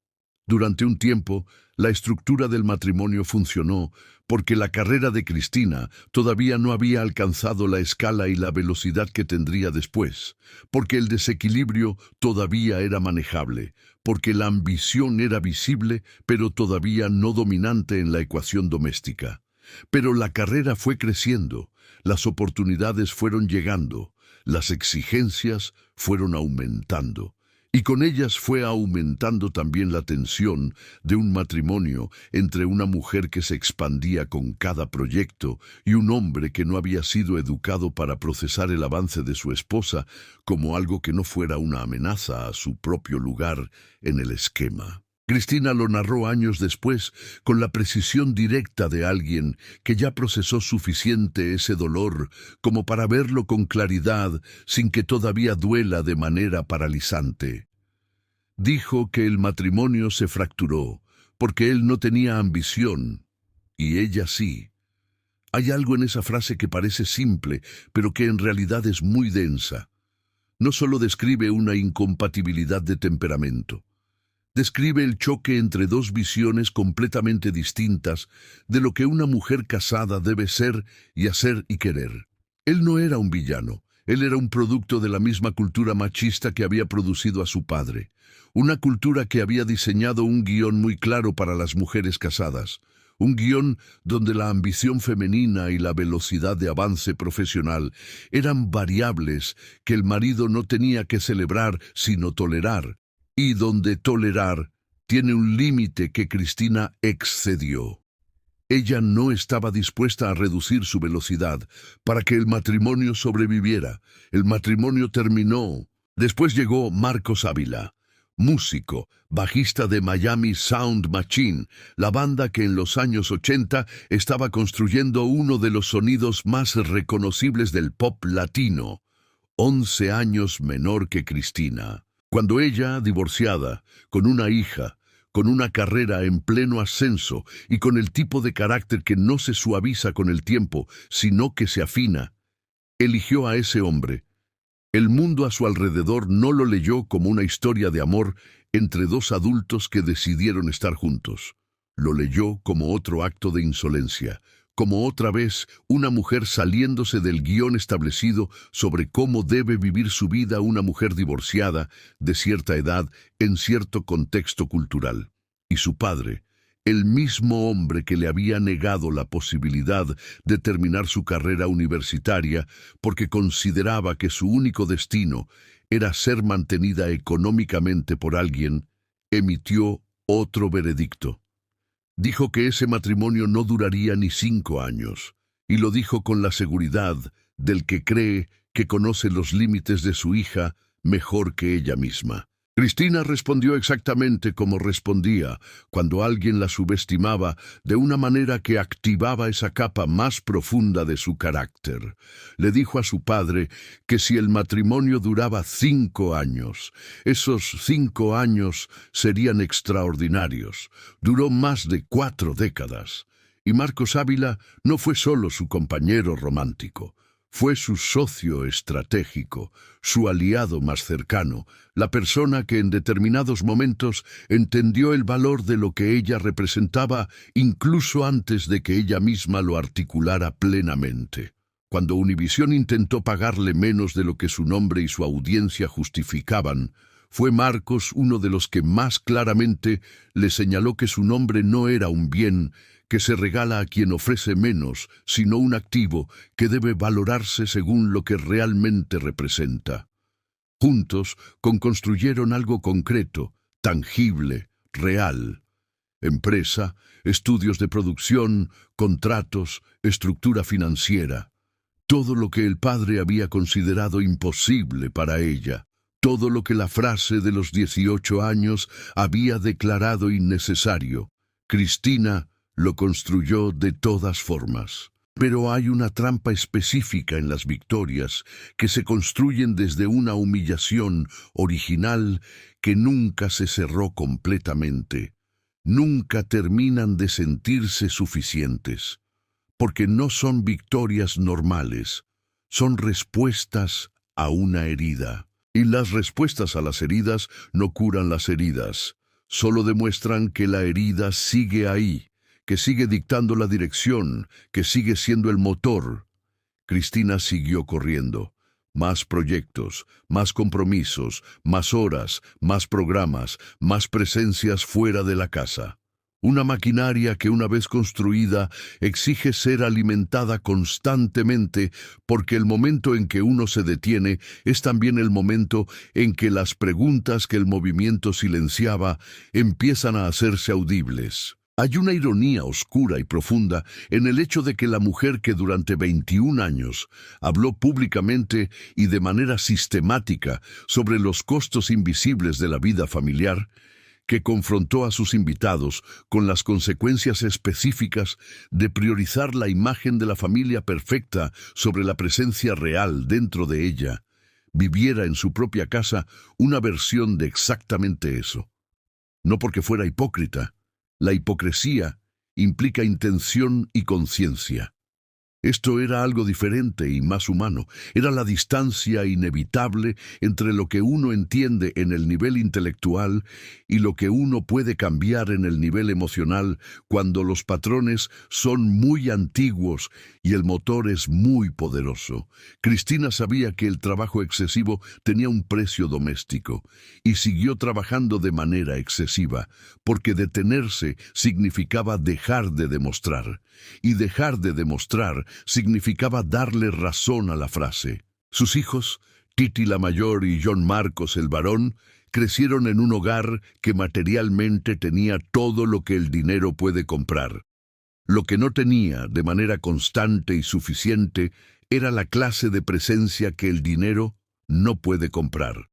Durante un tiempo, la estructura del matrimonio funcionó porque la carrera de Cristina todavía no había alcanzado la escala y la velocidad que tendría después, porque el desequilibrio todavía era manejable, porque la ambición era visible pero todavía no dominante en la ecuación doméstica. Pero la carrera fue creciendo, las oportunidades fueron llegando, las exigencias fueron aumentando. Y con ellas fue aumentando también la tensión de un matrimonio entre una mujer que se expandía con cada proyecto y un hombre que no había sido educado para procesar el avance de su esposa como algo que no fuera una amenaza a su propio lugar en el esquema. Cristina lo narró años después con la precisión directa de alguien que ya procesó suficiente ese dolor como para verlo con claridad sin que todavía duela de manera paralizante. Dijo que el matrimonio se fracturó porque él no tenía ambición y ella sí. Hay algo en esa frase que parece simple, pero que en realidad es muy densa. No solo describe una incompatibilidad de temperamento. Describe el choque entre dos visiones completamente distintas de lo que una mujer casada debe ser y hacer y querer. Él no era un villano, él era un producto de la misma cultura machista que había producido a su padre. Una cultura que había diseñado un guión muy claro para las mujeres casadas, un guión donde la ambición femenina y la velocidad de avance profesional eran variables que el marido no tenía que celebrar sino tolerar, y donde tolerar tiene un límite que Cristina excedió. Ella no estaba dispuesta a reducir su velocidad para que el matrimonio sobreviviera. El matrimonio terminó. Después llegó Marcos Ávila, músico, bajista de Miami Sound Machine, la banda que en los años 80 estaba construyendo uno de los sonidos más reconocibles del pop latino, 11 años menor que Cristina. Cuando ella, divorciada, con una hija, con una carrera en pleno ascenso y con el tipo de carácter que no se suaviza con el tiempo, sino que se afina, eligió a ese hombre, el mundo a su alrededor no lo leyó como una historia de amor entre dos adultos que decidieron estar juntos. Lo leyó como otro acto de insolencia, como otra vez una mujer saliéndose del guión establecido sobre cómo debe vivir su vida una mujer divorciada, de cierta edad, en cierto contexto cultural. Y su padre, el mismo hombre que le había negado la posibilidad de terminar su carrera universitaria porque consideraba que su único destino era ser mantenida económicamente por alguien, emitió otro veredicto. Dijo que ese matrimonio no duraría ni 5 años, y lo dijo con la seguridad del que cree que conoce los límites de su hija mejor que ella misma. Cristina respondió exactamente como respondía cuando alguien la subestimaba de una manera que activaba esa capa más profunda de su carácter. Le dijo a su padre que si el matrimonio duraba 5 años, esos 5 años serían extraordinarios. Duró más de 4 décadas. Y Marcos Ávila no fue solo su compañero romántico. Fue su socio estratégico, su aliado más cercano, la persona que en determinados momentos entendió el valor de lo que ella representaba incluso antes de que ella misma lo articulara plenamente. Cuando Univisión intentó pagarle menos de lo que su nombre y su audiencia justificaban, fue Marcos uno de los que más claramente le señaló que su nombre no era un bien que se regala a quien ofrece menos, sino un activo que debe valorarse según lo que realmente representa. Juntos construyeron algo concreto, tangible, real. Empresa, estudios de producción, contratos, estructura financiera. Todo lo que el padre había considerado imposible para ella. Todo lo que la frase de los 18 años había declarado innecesario. Cristina lo construyó de todas formas. Pero hay una trampa específica en las victorias que se construyen desde una humillación original que nunca se cerró completamente. Nunca terminan de sentirse suficientes, porque no son victorias normales, son respuestas a una herida. Y las respuestas a las heridas no curan las heridas, solo demuestran que la herida sigue ahí, que sigue dictando la dirección, que sigue siendo el motor. Cristina siguió corriendo. Más proyectos, más compromisos, más horas, más programas, más presencias fuera de la casa. Una maquinaria que una vez construida exige ser alimentada constantemente porque el momento en que uno se detiene es también el momento en que las preguntas que el movimiento silenciaba empiezan a hacerse audibles. Hay una ironía oscura y profunda en el hecho de que la mujer que durante 21 años habló públicamente y de manera sistemática sobre los costos invisibles de la vida familiar, que confrontó a sus invitados con las consecuencias específicas de priorizar la imagen de la familia perfecta sobre la presencia real dentro de ella, viviera en su propia casa una versión de exactamente eso. No porque fuera hipócrita. La hipocresía implica intención y conciencia. Esto era algo diferente y más humano. Era la distancia inevitable entre lo que uno entiende en el nivel intelectual y lo que uno puede cambiar en el nivel emocional cuando los patrones son muy antiguos y el motor es muy poderoso. Cristina sabía que el trabajo excesivo tenía un precio doméstico y siguió trabajando de manera excesiva, porque detenerse significaba dejar de demostrar. Y dejar de demostrar significaba darle razón a la frase. Sus hijos, Titi la mayor y John Marcos el varón, crecieron en un hogar que materialmente tenía todo lo que el dinero puede comprar. Lo que no tenía de manera constante y suficiente era la clase de presencia que el dinero no puede comprar.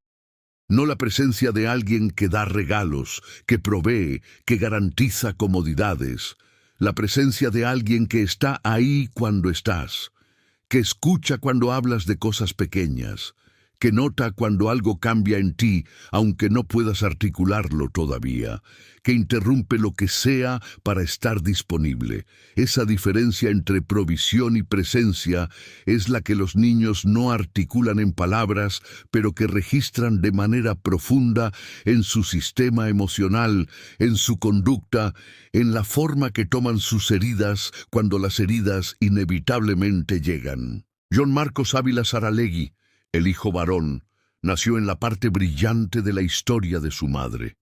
No la presencia de alguien que da regalos, que provee, que garantiza comodidades. La presencia de alguien que está ahí cuando estás, que escucha cuando hablas de cosas pequeñas, que nota cuando algo cambia en ti, aunque no puedas articularlo todavía, que interrumpe lo que sea para estar disponible. Esa diferencia entre provisión y presencia es la que los niños no articulan en palabras, pero que registran de manera profunda en su sistema emocional, en su conducta, en la forma que toman sus heridas cuando las heridas inevitablemente llegan. John Marcos Ávila Saralegui, el hijo varón, nació en la parte brillante de la historia de su madre,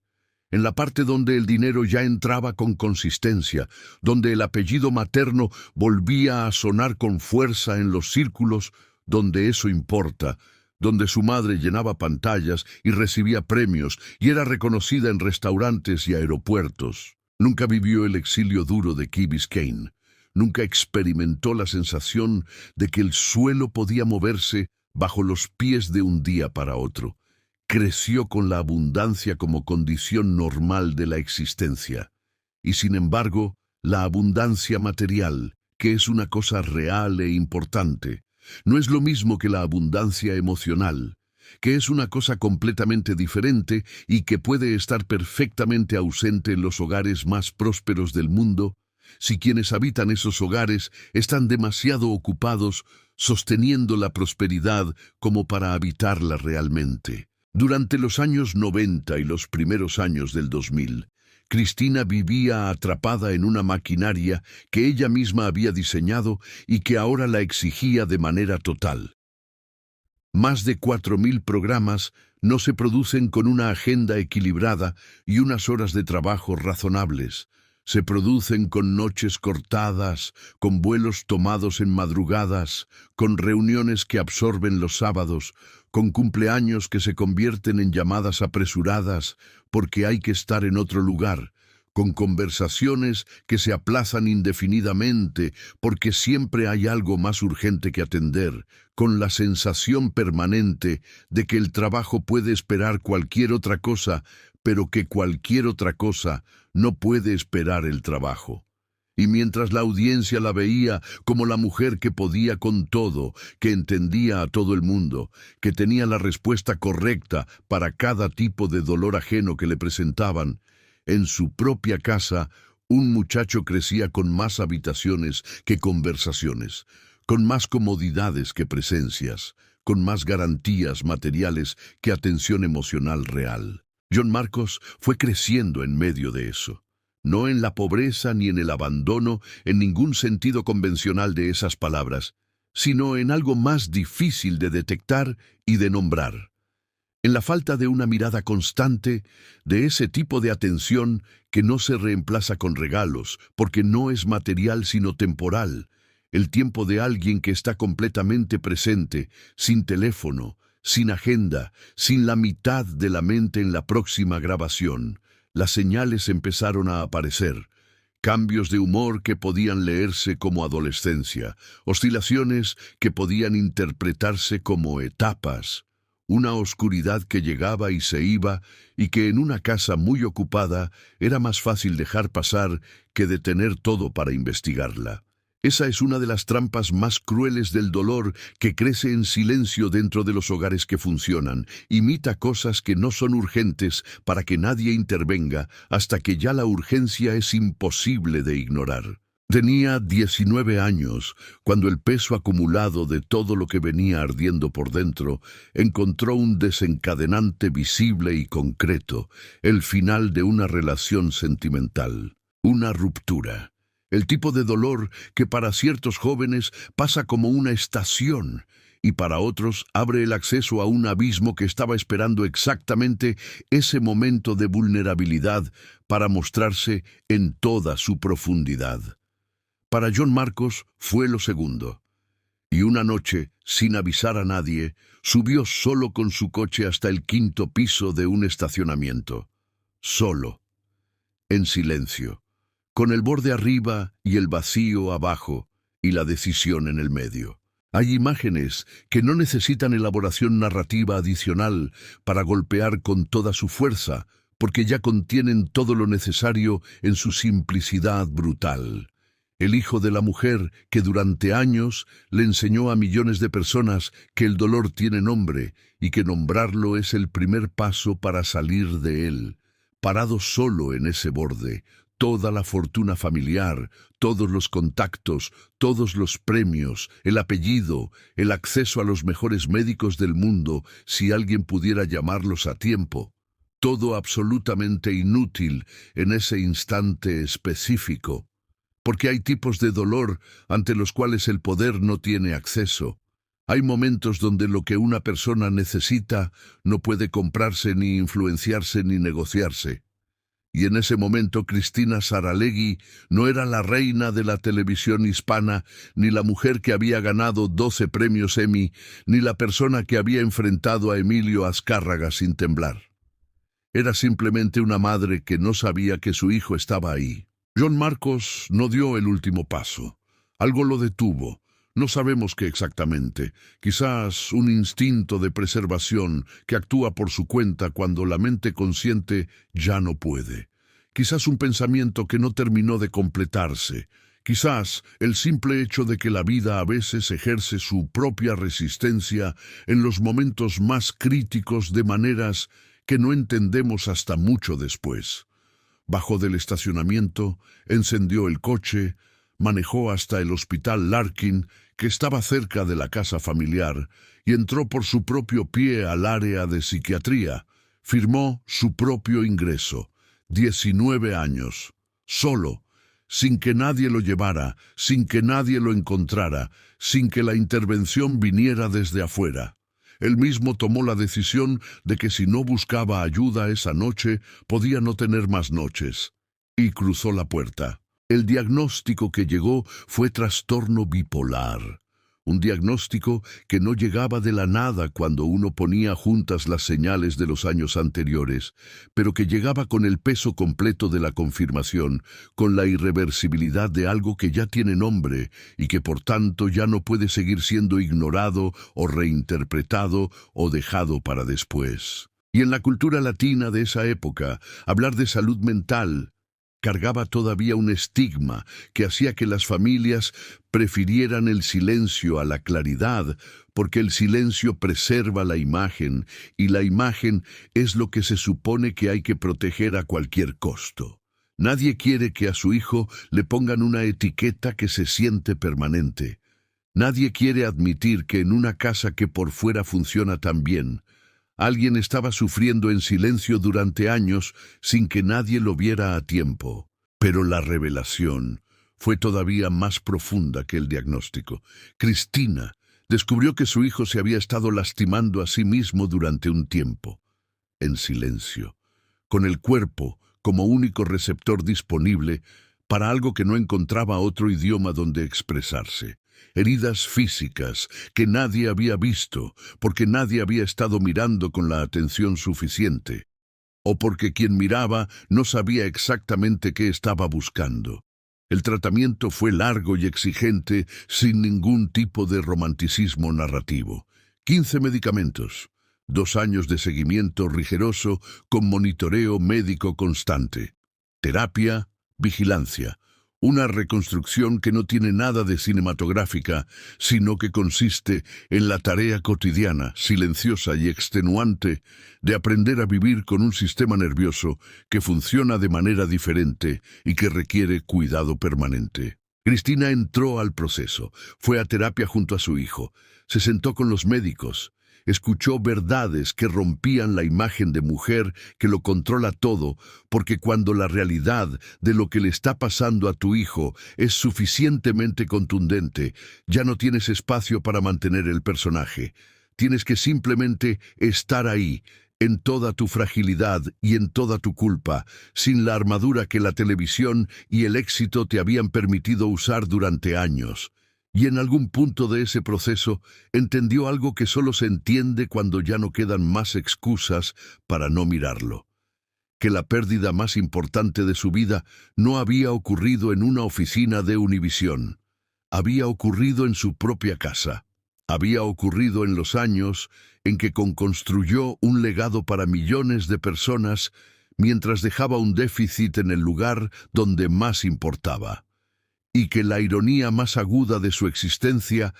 en la parte donde el dinero ya entraba con consistencia, donde el apellido materno volvía a sonar con fuerza en los círculos donde eso importa, donde su madre llenaba pantallas y recibía premios y era reconocida en restaurantes y aeropuertos. Nunca vivió el exilio duro de Key Biscayne. Nunca experimentó la sensación de que el suelo podía moverse bajo los pies de un día para otro. Creció con la abundancia como condición normal de la existencia. Y sin embargo, la abundancia material, que es una cosa real e importante, no es lo mismo que la abundancia emocional, que es una cosa completamente diferente y que puede estar perfectamente ausente en los hogares más prósperos del mundo, si quienes habitan esos hogares están demasiado ocupados sosteniendo la prosperidad como para habitarla realmente. Durante los años 90 y los primeros años del 2000, Cristina vivía atrapada en una maquinaria que ella misma había diseñado y que ahora la exigía de manera total. Más de 4.000 programas no se producen con una agenda equilibrada y unas horas de trabajo razonables. Se producen con noches cortadas, con vuelos tomados en madrugadas, con reuniones que absorben los sábados, con cumpleaños que se convierten en llamadas apresuradas porque hay que estar en otro lugar, con conversaciones que se aplazan indefinidamente porque siempre hay algo más urgente que atender, con la sensación permanente de que el trabajo puede esperar cualquier otra cosa, pero que cualquier otra cosa no puede esperar el trabajo. Y mientras la audiencia la veía como la mujer que podía con todo, que entendía a todo el mundo, que tenía la respuesta correcta para cada tipo de dolor ajeno que le presentaban, en su propia casa, un muchacho crecía con más habitaciones que conversaciones, con más comodidades que presencias, con más garantías materiales que atención emocional real. John Marcos fue creciendo en medio de eso. No en la pobreza ni en el abandono, en ningún sentido convencional de esas palabras, sino en algo más difícil de detectar y de nombrar. En la falta de una mirada constante, de ese tipo de atención que no se reemplaza con regalos, porque no es material sino temporal, el tiempo de alguien que está completamente presente, sin teléfono, sin agenda, sin la mitad de la mente en la próxima grabación. Las señales empezaron a aparecer, cambios de humor que podían leerse como adolescencia, oscilaciones que podían interpretarse como etapas, una oscuridad que llegaba y se iba y que en una casa muy ocupada era más fácil dejar pasar que detener todo para investigarla. Esa es una de las trampas más crueles del dolor que crece en silencio dentro de los hogares que funcionan. Imita cosas que no son urgentes para que nadie intervenga hasta que ya la urgencia es imposible de ignorar. Tenía 19 años cuando el peso acumulado de todo lo que venía ardiendo por dentro encontró un desencadenante visible y concreto, el final de una relación sentimental, una ruptura. El tipo de dolor que para ciertos jóvenes pasa como una estación y para otros abre el acceso a un abismo que estaba esperando exactamente ese momento de vulnerabilidad para mostrarse en toda su profundidad. Para John Marcos fue lo segundo, y una noche, sin avisar a nadie, subió solo con su coche hasta el 5.º piso de un estacionamiento. Solo, en silencio, con el borde arriba y el vacío abajo, y la decisión en el medio. Hay imágenes que no necesitan elaboración narrativa adicional para golpear con toda su fuerza, porque ya contienen todo lo necesario en su simplicidad brutal. El hijo de la mujer que durante años le enseñó a millones de personas que el dolor tiene nombre y que nombrarlo es el primer paso para salir de él. Parado solo en ese borde, toda la fortuna familiar, todos los contactos, todos los premios, el apellido, el acceso a los mejores médicos del mundo, si alguien pudiera llamarlos a tiempo. Todo absolutamente inútil en ese instante específico. Porque hay tipos de dolor ante los cuales el poder no tiene acceso. Hay momentos donde lo que una persona necesita no puede comprarse, ni influenciarse, ni negociarse. Y en ese momento Cristina Saralegui no era la reina de la televisión hispana, ni la mujer que había ganado 12 premios Emmy, ni la persona que había enfrentado a Emilio Azcárraga sin temblar. Era simplemente una madre que no sabía que su hijo estaba ahí. John Marcos no dio el último paso. Algo lo detuvo. No sabemos qué exactamente. Quizás un instinto de preservación que actúa por su cuenta cuando la mente consciente ya no puede. Quizás un pensamiento que no terminó de completarse. Quizás el simple hecho de que la vida a veces ejerce su propia resistencia en los momentos más críticos de maneras que no entendemos hasta mucho después. Bajó del estacionamiento, encendió el coche, manejó hasta el Hospital Larkin, que estaba cerca de la casa familiar, y entró por su propio pie al área de psiquiatría. Firmó su propio ingreso. 19 años. Solo, sin que nadie lo llevara, sin que nadie lo encontrara, sin que la intervención viniera desde afuera. Él mismo tomó la decisión de que si no buscaba ayuda esa noche, podía no tener más noches. Y cruzó la puerta. El diagnóstico que llegó fue trastorno bipolar. Un diagnóstico que no llegaba de la nada cuando uno ponía juntas las señales de los años anteriores, pero que llegaba con el peso completo de la confirmación, con la irreversibilidad de algo que ya tiene nombre y que por tanto ya no puede seguir siendo ignorado o reinterpretado o dejado para después. Y en la cultura latina de esa época, hablar de salud mental cargaba todavía un estigma que hacía que las familias prefirieran el silencio a la claridad, porque el silencio preserva la imagen, y la imagen es lo que se supone que hay que proteger a cualquier costo. Nadie quiere que a su hijo le pongan una etiqueta que se siente permanente. Nadie quiere admitir que en una casa que por fuera funciona tan bien, alguien estaba sufriendo en silencio durante años sin que nadie lo viera a tiempo. Pero la revelación fue todavía más profunda que el diagnóstico. Cristina descubrió que su hijo se había estado lastimando a sí mismo durante un tiempo, en silencio, con el cuerpo como único receptor disponible para algo que no encontraba otro idioma donde expresarse. Heridas físicas que nadie había visto, porque nadie había estado mirando con la atención suficiente, o porque quien miraba no sabía exactamente qué estaba buscando. El tratamiento fue largo y exigente, sin ningún tipo de romanticismo narrativo. 15 medicamentos, 2 años de seguimiento riguroso con monitoreo médico constante, terapia, vigilancia. Una reconstrucción que no tiene nada de cinematográfica, sino que consiste en la tarea cotidiana, silenciosa y extenuante, de aprender a vivir con un sistema nervioso que funciona de manera diferente y que requiere cuidado permanente. Cristina entró al proceso, fue a terapia junto a su hijo, se sentó con los médicos, escuchó verdades que rompían la imagen de mujer que lo controla todo, porque cuando la realidad de lo que le está pasando a tu hijo es suficientemente contundente, ya no tienes espacio para mantener el personaje. Tienes que simplemente estar ahí, en toda tu fragilidad y en toda tu culpa, sin la armadura que la televisión y el éxito te habían permitido usar durante años. Y en algún punto de ese proceso entendió algo que solo se entiende cuando ya no quedan más excusas para no mirarlo. Que la pérdida más importante de su vida no había ocurrido en una oficina de Univisión. Había ocurrido en su propia casa. Había ocurrido en los años en que construyó un legado para millones de personas mientras dejaba un déficit en el lugar donde más importaba. Y que la ironía más aguda de su existencia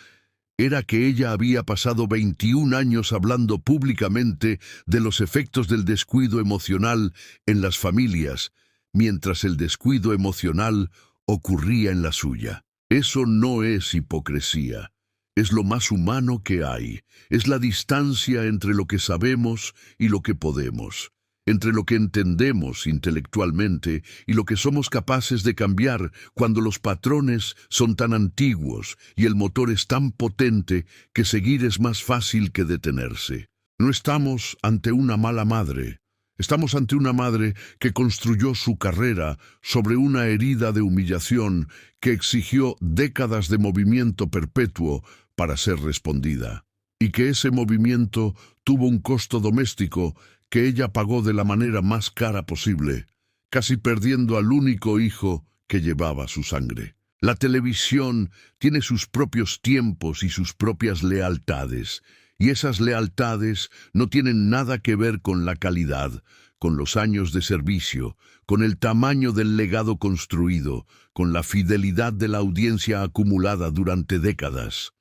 era que ella había pasado 21 años hablando públicamente de los efectos del descuido emocional en las familias, mientras el descuido emocional ocurría en la suya. Eso no es hipocresía. Es lo más humano que hay. Es la distancia entre lo que sabemos y lo que podemos, entre lo que entendemos intelectualmente y lo que somos capaces de cambiar cuando los patrones son tan antiguos y el motor es tan potente que seguir es más fácil que detenerse. No estamos ante una mala madre. Estamos ante una madre que construyó su carrera sobre una herida de humillación que exigió décadas de movimiento perpetuo para ser respondida, y que ese movimiento tuvo un costo doméstico que ella pagó de la manera más cara posible, casi perdiendo al único hijo que llevaba su sangre. La televisión tiene sus propios tiempos y sus propias lealtades, y esas lealtades no tienen nada que ver con la calidad, con los años de servicio, con el tamaño del legado construido, con la fidelidad de la audiencia acumulada durante décadas.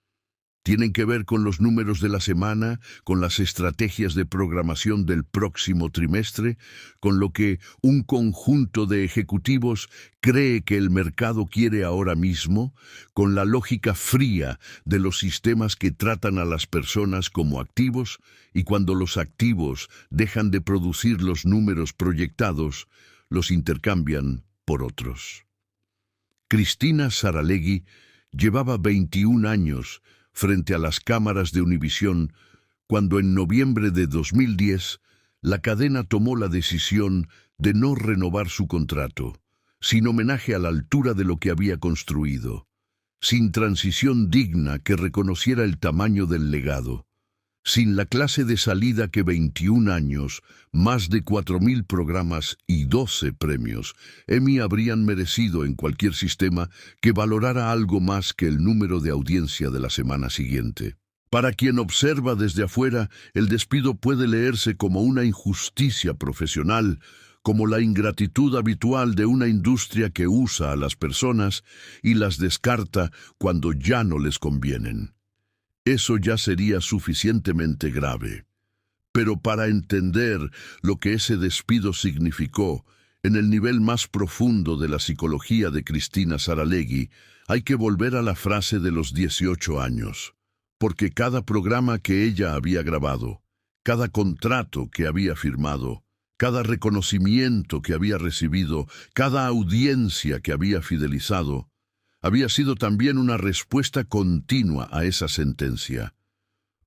Tienen que ver con los números de la semana, con las estrategias de programación del próximo trimestre, con lo que un conjunto de ejecutivos cree que el mercado quiere ahora mismo, con la lógica fría de los sistemas que tratan a las personas como activos, y cuando los activos dejan de producir los números proyectados, los intercambian por otros. Cristina Saralegui llevaba 21 años frente a las cámaras de Univisión, cuando en noviembre de 2010 la cadena tomó la decisión de no renovar su contrato, sin homenaje a la altura de lo que había construido, sin transición digna que reconociera el tamaño del legado, sin la clase de salida que 21 años, más de 4.000 programas y 12 premios Emmy habrían merecido en cualquier sistema que valorara algo más que el número de audiencia de la semana siguiente. Para quien observa desde afuera, el despido puede leerse como una injusticia profesional, como la ingratitud habitual de una industria que usa a las personas y las descarta cuando ya no les convienen. Eso ya sería suficientemente grave. Pero para entender lo que ese despido significó, en el nivel más profundo de la psicología de Cristina Saralegui, hay que volver a la frase de los 18 años. Porque cada programa que ella había grabado, cada contrato que había firmado, cada reconocimiento que había recibido, cada audiencia que había fidelizado, había sido también una respuesta continua a esa sentencia.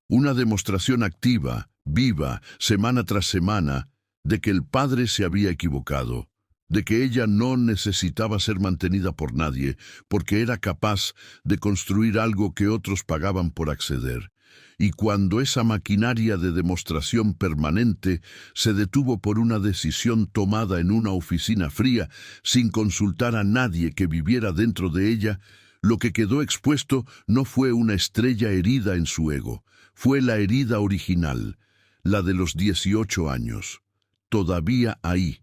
Una demostración activa, viva, semana tras semana, de que el padre se había equivocado, de que ella no necesitaba ser mantenida por nadie, porque era capaz de construir algo que otros pagaban por acceder. Y cuando esa maquinaria de demostración permanente se detuvo por una decisión tomada en una oficina fría, sin consultar a nadie que viviera dentro de ella, lo que quedó expuesto no fue una estrella herida en su ego, fue la herida original, la de los 18 años, todavía ahí,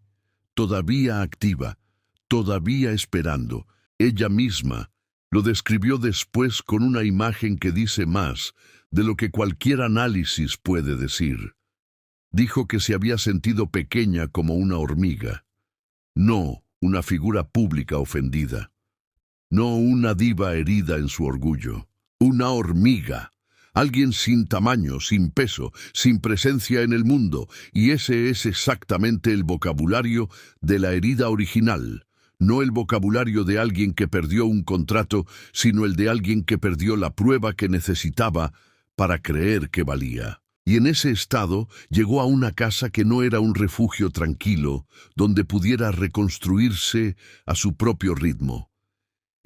todavía activa, todavía esperando. Ella misma lo describió después con una imagen que dice más de lo que cualquier análisis puede decir. Dijo que se había sentido pequeña como una hormiga, no una figura pública ofendida. No una diva herida en su orgullo, una hormiga, alguien sin tamaño, sin peso, sin presencia en el mundo, y ese es exactamente el vocabulario de la herida original. No el vocabulario de alguien que perdió un contrato, sino el de alguien que perdió la prueba que necesitaba para creer que valía. Y en ese estado llegó a una casa que no era un refugio tranquilo, donde pudiera reconstruirse a su propio ritmo.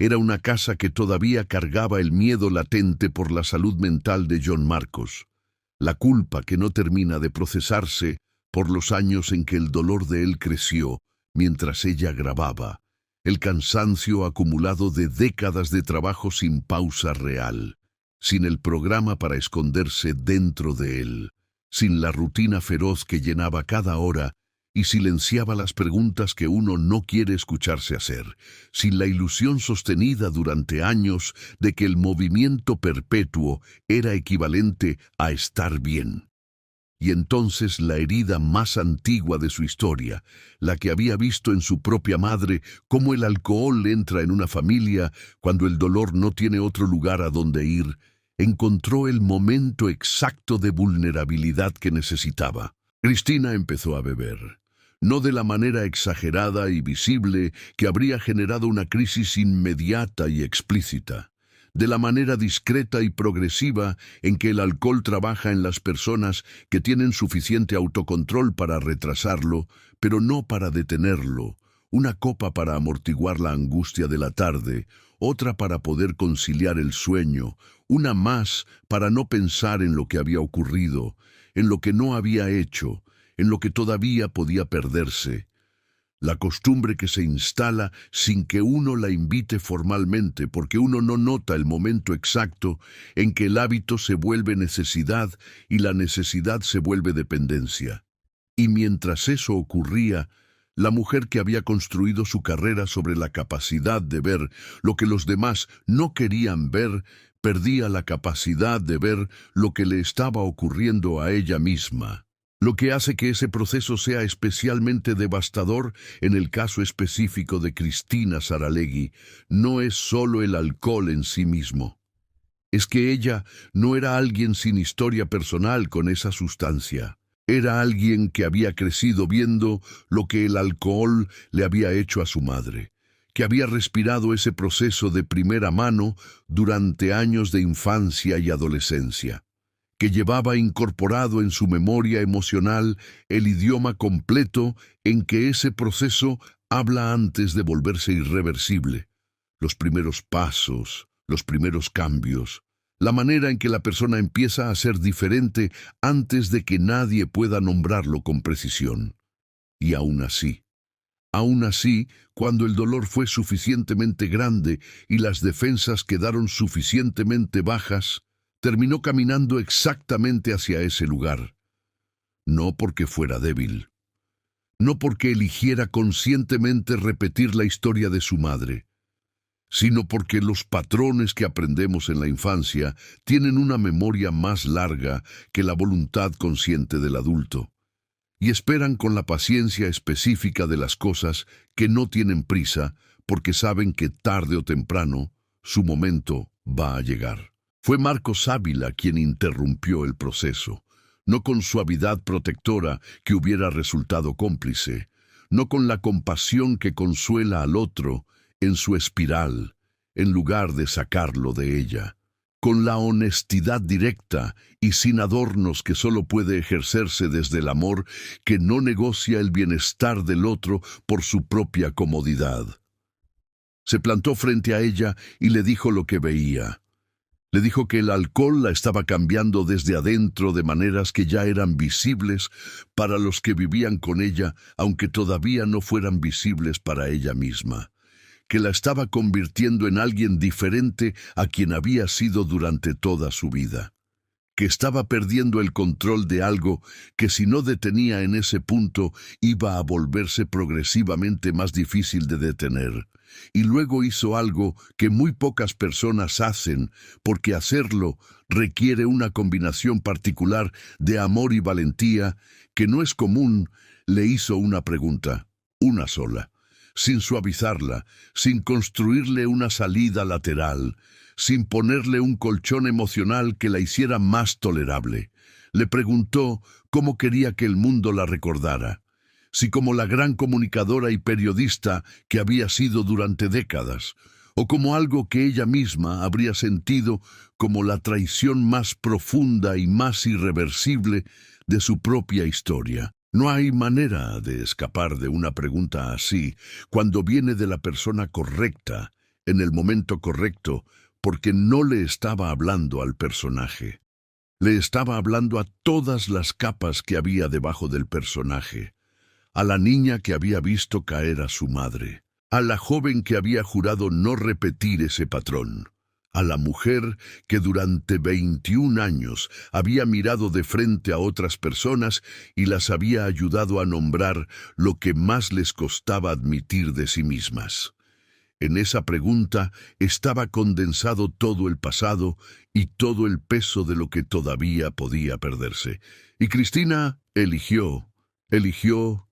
Era una casa que todavía cargaba el miedo latente por la salud mental de John Marcos, la culpa que no termina de procesarse por los años en que el dolor de él creció mientras ella grababa, el cansancio acumulado de décadas de trabajo sin pausa real, sin el programa para esconderse dentro de él, sin la rutina feroz que llenaba cada hora y silenciaba las preguntas que uno no quiere escucharse hacer, sin la ilusión sostenida durante años de que el movimiento perpetuo era equivalente a estar bien. Y entonces la herida más antigua de su historia, la que había visto en su propia madre, cómo el alcohol entra en una familia cuando el dolor no tiene otro lugar a donde ir, encontró el momento exacto de vulnerabilidad que necesitaba. Cristina empezó a beber, no de la manera exagerada y visible que habría generado una crisis inmediata y explícita, de la manera discreta y progresiva en que el alcohol trabaja en las personas que tienen suficiente autocontrol para retrasarlo, pero no para detenerlo. Una copa para amortiguar la angustia de la tarde, otra para poder conciliar el sueño, una más para no pensar en lo que había ocurrido, en lo que no había hecho, en lo que todavía podía perderse. La costumbre que se instala sin que uno la invite formalmente, porque uno no nota el momento exacto en que el hábito se vuelve necesidad y la necesidad se vuelve dependencia. Y mientras eso ocurría, la mujer que había construido su carrera sobre la capacidad de ver lo que los demás no querían ver, perdía la capacidad de ver lo que le estaba ocurriendo a ella misma. Lo que hace que ese proceso sea especialmente devastador en el caso específico de Cristina Saralegui no es solo el alcohol en sí mismo. Es que ella no era alguien sin historia personal con esa sustancia. Era alguien que había crecido viendo lo que el alcohol le había hecho a su madre, que había respirado ese proceso de primera mano durante años de infancia y adolescencia, que llevaba incorporado en su memoria emocional el idioma completo en que ese proceso habla antes de volverse irreversible. Los primeros pasos, los primeros cambios, la manera en que la persona empieza a ser diferente antes de que nadie pueda nombrarlo con precisión. Y aún así, cuando el dolor fue suficientemente grande y las defensas quedaron suficientemente bajas, terminó caminando exactamente hacia ese lugar. No porque fuera débil, no porque eligiera conscientemente repetir la historia de su madre, sino porque los patrones que aprendemos en la infancia tienen una memoria más larga que la voluntad consciente del adulto, y esperan con la paciencia específica de las cosas que no tienen prisa porque saben que tarde o temprano su momento va a llegar. Fue Marcos Ávila quien interrumpió el proceso, no con suavidad protectora que hubiera resultado cómplice, no con la compasión que consuela al otro en su espiral, en lugar de sacarlo de ella, con la honestidad directa y sin adornos que solo puede ejercerse desde el amor que no negocia el bienestar del otro por su propia comodidad. Se plantó frente a ella y le dijo lo que veía. Le dijo que el alcohol la estaba cambiando desde adentro de maneras que ya eran visibles para los que vivían con ella, aunque todavía no fueran visibles para ella misma, que la estaba convirtiendo en alguien diferente a quien había sido durante toda su vida, que estaba perdiendo el control de algo que si no detenía en ese punto iba a volverse progresivamente más difícil de detener. Y luego hizo algo que muy pocas personas hacen, porque hacerlo requiere una combinación particular de amor y valentía que no es común. Le hizo una pregunta, una sola. sin suavizarla, sin construirle una salida lateral, sin ponerle un colchón emocional que la hiciera más tolerable. Le preguntó cómo quería que el mundo la recordara, si como la gran comunicadora y periodista que había sido durante décadas, o como algo que ella misma habría sentido como la traición más profunda y más irreversible de su propia historia. No hay manera de escapar de una pregunta así cuando viene de la persona correcta, en el momento correcto, porque no le estaba hablando al personaje. Le estaba hablando a todas las capas que había debajo del personaje, a la niña que había visto caer a su madre, a la joven que había jurado no repetir ese patrón, a la mujer que durante 21 años había mirado de frente a otras personas y las había ayudado a nombrar lo que más les costaba admitir de sí mismas. En esa pregunta estaba condensado todo el pasado y todo el peso de lo que todavía podía perderse. Y Cristina eligió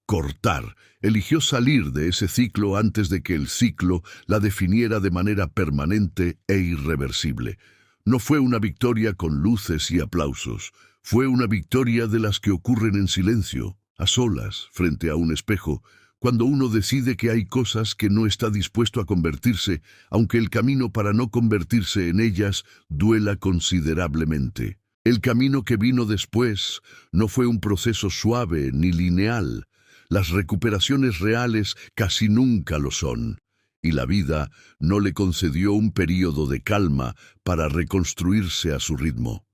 cortar, eligió salir de ese ciclo antes de que el ciclo la definiera de manera permanente e irreversible. No fue una victoria con luces y aplausos, fue una victoria de las que ocurren en silencio, a solas, frente a un espejo, cuando uno decide que hay cosas que no está dispuesto a convertirse, aunque el camino para no convertirse en ellas duela considerablemente. El camino que vino después no fue un proceso suave ni lineal. Las recuperaciones reales casi nunca lo son, y la vida no le concedió un período de calma para reconstruirse a su ritmo.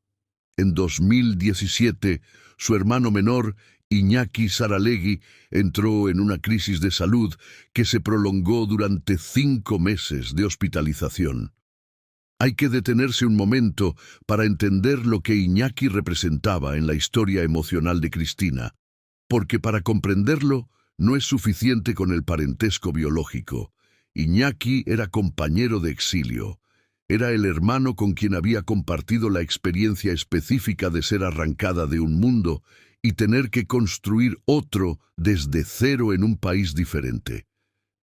En 2017, su hermano menor, Iñaki Saralegui, entró en una crisis de salud que se prolongó durante 5 meses de hospitalización. Hay que detenerse un momento para entender lo que Iñaki representaba en la historia emocional de Cristina, porque para comprenderlo no es suficiente con el parentesco biológico. Iñaki era compañero de exilio. Era el hermano con quien había compartido la experiencia específica de ser arrancada de un mundo y tener que construir otro desde cero en un país diferente.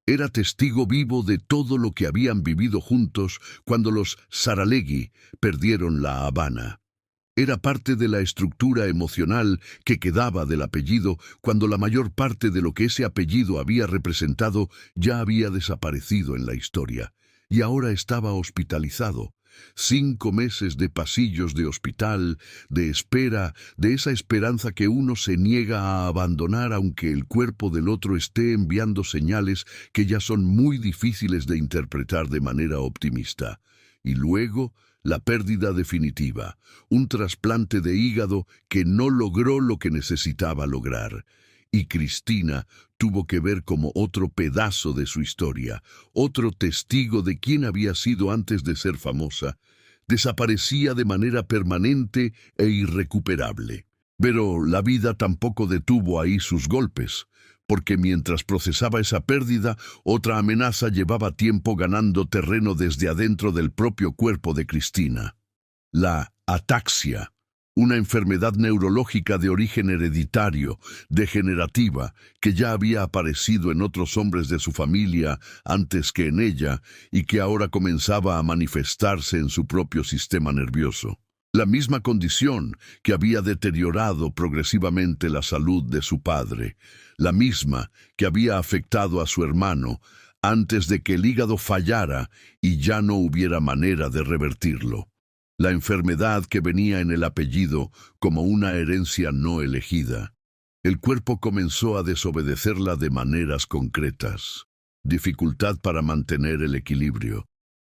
Era testigo vivo de todo lo que habían vivido juntos cuando los Saralegui perdieron La Habana. Era parte de la estructura emocional que quedaba del apellido cuando la mayor parte de lo que ese apellido había representado ya había desaparecido en la historia, y ahora estaba hospitalizado. 5 meses de pasillos de hospital, de espera, de esa esperanza que uno se niega a abandonar aunque el cuerpo del otro esté enviando señales que ya son muy difíciles de interpretar de manera optimista. Y luego, la pérdida definitiva, un trasplante de hígado que no logró lo que necesitaba lograr. Y Cristina tuvo que ver como otro pedazo de su historia, otro testigo de quién había sido antes de ser famosa, desaparecía de manera permanente e irrecuperable. Pero la vida tampoco detuvo ahí sus golpes, porque mientras procesaba esa pérdida, otra amenaza llevaba tiempo ganando terreno desde adentro del propio cuerpo de Cristina. La ataxia, una enfermedad neurológica de origen hereditario, degenerativa, que ya había aparecido en otros hombres de su familia antes que en ella y que ahora comenzaba a manifestarse en su propio sistema nervioso. La misma condición que había deteriorado progresivamente la salud de su padre, la misma que había afectado a su hermano antes de que el hígado fallara y ya no hubiera manera de revertirlo. La enfermedad que venía en el apellido como una herencia no elegida. El cuerpo comenzó a desobedecerla de maneras concretas. Dificultad para mantener el equilibrio,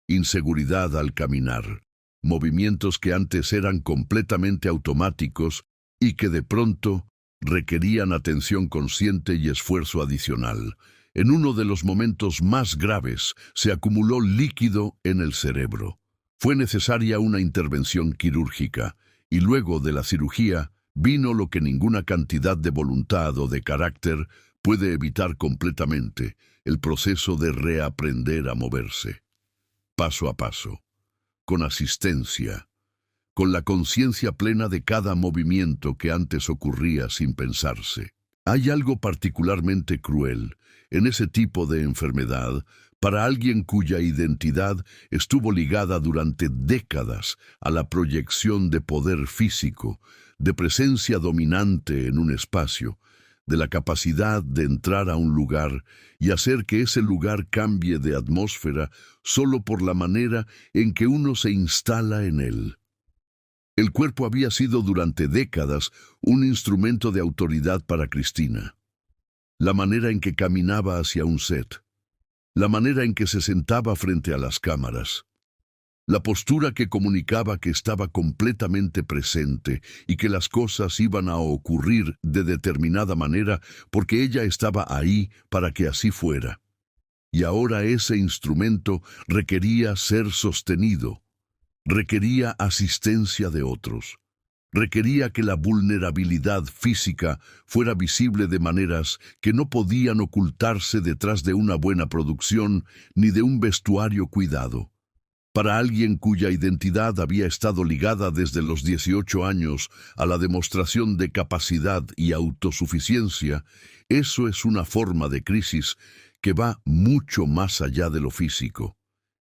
inseguridad al caminar, movimientos que antes eran completamente automáticos y que de pronto requerían atención consciente y esfuerzo adicional. En uno de los momentos más graves se acumuló líquido en el cerebro. Fue necesaria una intervención quirúrgica, y luego de la cirugía vino lo que ninguna cantidad de voluntad o de carácter puede evitar completamente, el proceso de reaprender a moverse. Paso a paso, con asistencia, con la conciencia plena de cada movimiento que antes ocurría sin pensarse. Hay algo particularmente cruel en ese tipo de enfermedad para alguien cuya identidad estuvo ligada durante décadas a la proyección de poder físico, de presencia dominante en un espacio, de la capacidad de entrar a un lugar y hacer que ese lugar cambie de atmósfera solo por la manera en que uno se instala en él. El cuerpo había sido durante décadas un instrumento de autoridad para Cristina. La manera en que caminaba hacia un set, la manera en que se sentaba frente a las cámaras, la postura que comunicaba que estaba completamente presente y que las cosas iban a ocurrir de determinada manera porque ella estaba ahí para que así fuera. Y ahora ese instrumento requería ser sostenido, requería asistencia de otros. Requería que la vulnerabilidad física fuera visible de maneras que no podían ocultarse detrás de una buena producción ni de un vestuario cuidado. Para alguien cuya identidad había estado ligada desde los 18 años a la demostración de capacidad y autosuficiencia, eso es una forma de crisis que va mucho más allá de lo físico.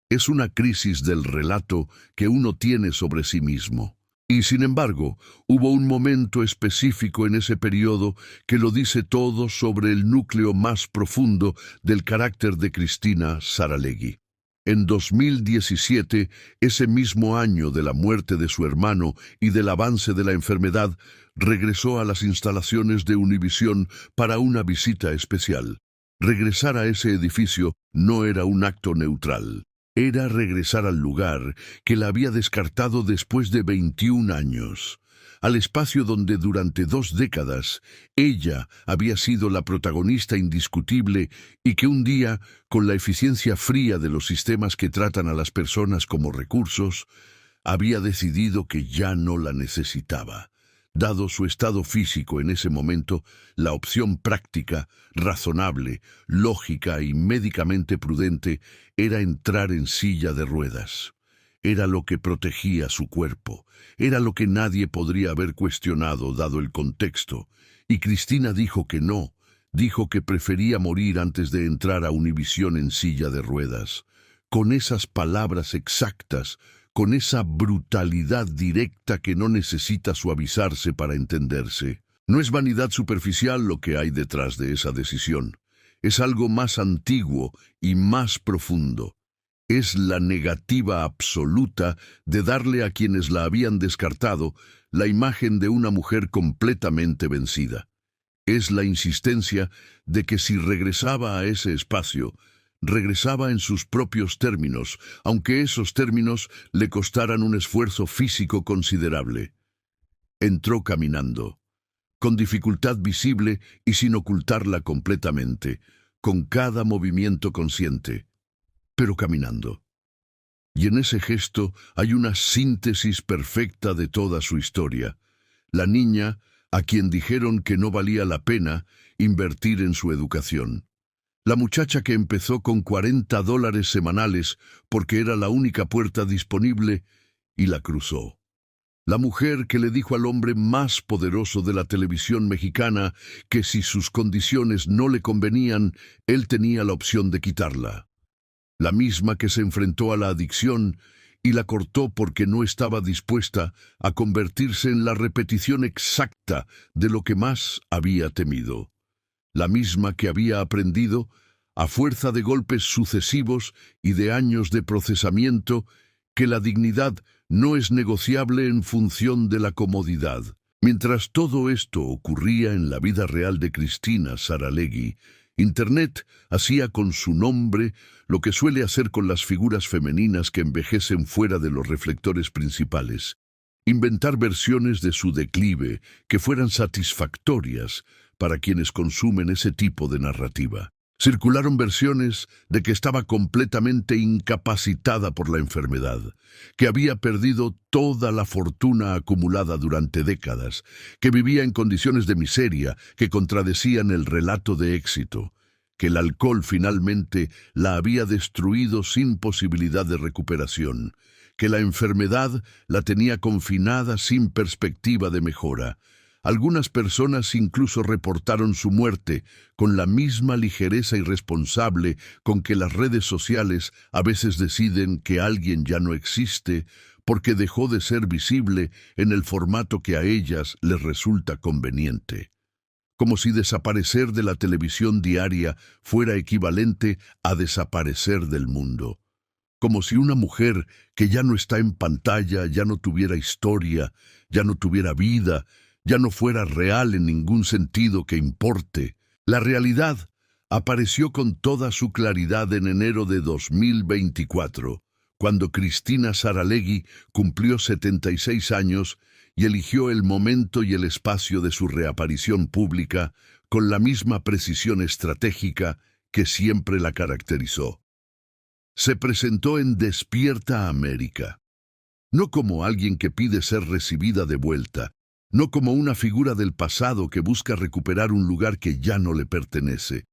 Es una crisis del relato que uno tiene sobre sí mismo. Y sin embargo, hubo un momento específico en ese periodo que lo dice todo sobre el núcleo más profundo del carácter de Cristina Saralegui. En 2017, ese mismo año de la muerte de su hermano y del avance de la enfermedad, regresó a las instalaciones de Univisión para una visita especial. Regresar a ese edificio no era un acto neutral. Era regresar al lugar que la había descartado después de 21 años, al espacio donde durante 2 décadas ella había sido la protagonista indiscutible y que un día, con la eficiencia fría de los sistemas que tratan a las personas como recursos, había decidido que ya no la necesitaba. Dado su estado físico en ese momento, la opción práctica, razonable, lógica y médicamente prudente era entrar en silla de ruedas. Era lo que protegía su cuerpo, era lo que nadie podría haber cuestionado dado el contexto, y Cristina dijo que no, dijo que prefería morir antes de entrar a Univisión en silla de ruedas. Con esas palabras exactas, con esa brutalidad directa que no necesita suavizarse para entenderse. No es vanidad superficial lo que hay detrás de esa decisión. Es algo más antiguo y más profundo. Es la negativa absoluta de darle a quienes la habían descartado la imagen de una mujer completamente vencida. Es la insistencia de que si regresaba a ese espacio, regresaba en sus propios términos, aunque esos términos le costaran un esfuerzo físico considerable. Entró caminando, con dificultad visible y sin ocultarla completamente, con cada movimiento consciente, pero caminando. Y en ese gesto hay una síntesis perfecta de toda su historia. La niña, a quien dijeron que no valía la pena invertir en su educación. La muchacha que empezó con $40 semanales porque era la única puerta disponible y la cruzó. La mujer que le dijo al hombre más poderoso de la televisión mexicana que si sus condiciones no le convenían, él tenía la opción de quitarla. La misma que se enfrentó a la adicción y la cortó porque no estaba dispuesta a convertirse en la repetición exacta de lo que más había temido. La misma que había aprendido, a fuerza de golpes sucesivos y de años de procesamiento, que la dignidad no es negociable en función de la comodidad. Mientras todo esto ocurría en la vida real de Cristina Saralegui, Internet hacía con su nombre lo que suele hacer con las figuras femeninas que envejecen fuera de los reflectores principales. Inventar versiones de su declive que fueran satisfactorias para quienes consumen ese tipo de narrativa. Circularon versiones de que estaba completamente incapacitada por la enfermedad, que había perdido toda la fortuna acumulada durante décadas, que vivía en condiciones de miseria que contradecían el relato de éxito, que el alcohol finalmente la había destruido sin posibilidad de recuperación, que la enfermedad la tenía confinada sin perspectiva de mejora. Algunas personas incluso reportaron su muerte con la misma ligereza irresponsable con que las redes sociales a veces deciden que alguien ya no existe porque dejó de ser visible en el formato que a ellas les resulta conveniente. Como si desaparecer de la televisión diaria fuera equivalente a desaparecer del mundo. Como si una mujer que ya no está en pantalla, ya no tuviera historia, ya no tuviera vida, ya no fuera real en ningún sentido que importe. La realidad apareció con toda su claridad en enero de 2024, cuando Cristina Saralegui cumplió 76 años y eligió el momento y el espacio de su reaparición pública con la misma precisión estratégica que siempre la caracterizó. Se presentó en Despierta América, no como alguien que pide ser recibida de vuelta, no como una figura del pasado que busca recuperar un lugar que ya no le pertenece,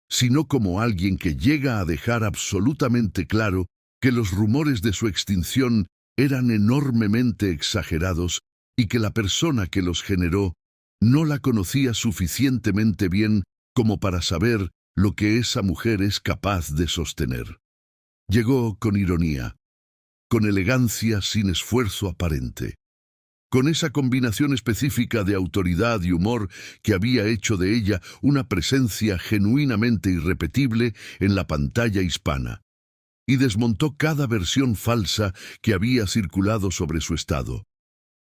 sino como alguien que llega a dejar absolutamente claro que los rumores de su extinción eran enormemente exagerados y que la persona que los generó no la conocía suficientemente bien como para saber lo que esa mujer es capaz de sostener. Llegó con ironía, con elegancia sin esfuerzo aparente, con esa combinación específica de autoridad y humor que había hecho de ella una presencia genuinamente irrepetible en la pantalla hispana, y desmontó cada versión falsa que había circulado sobre su estado.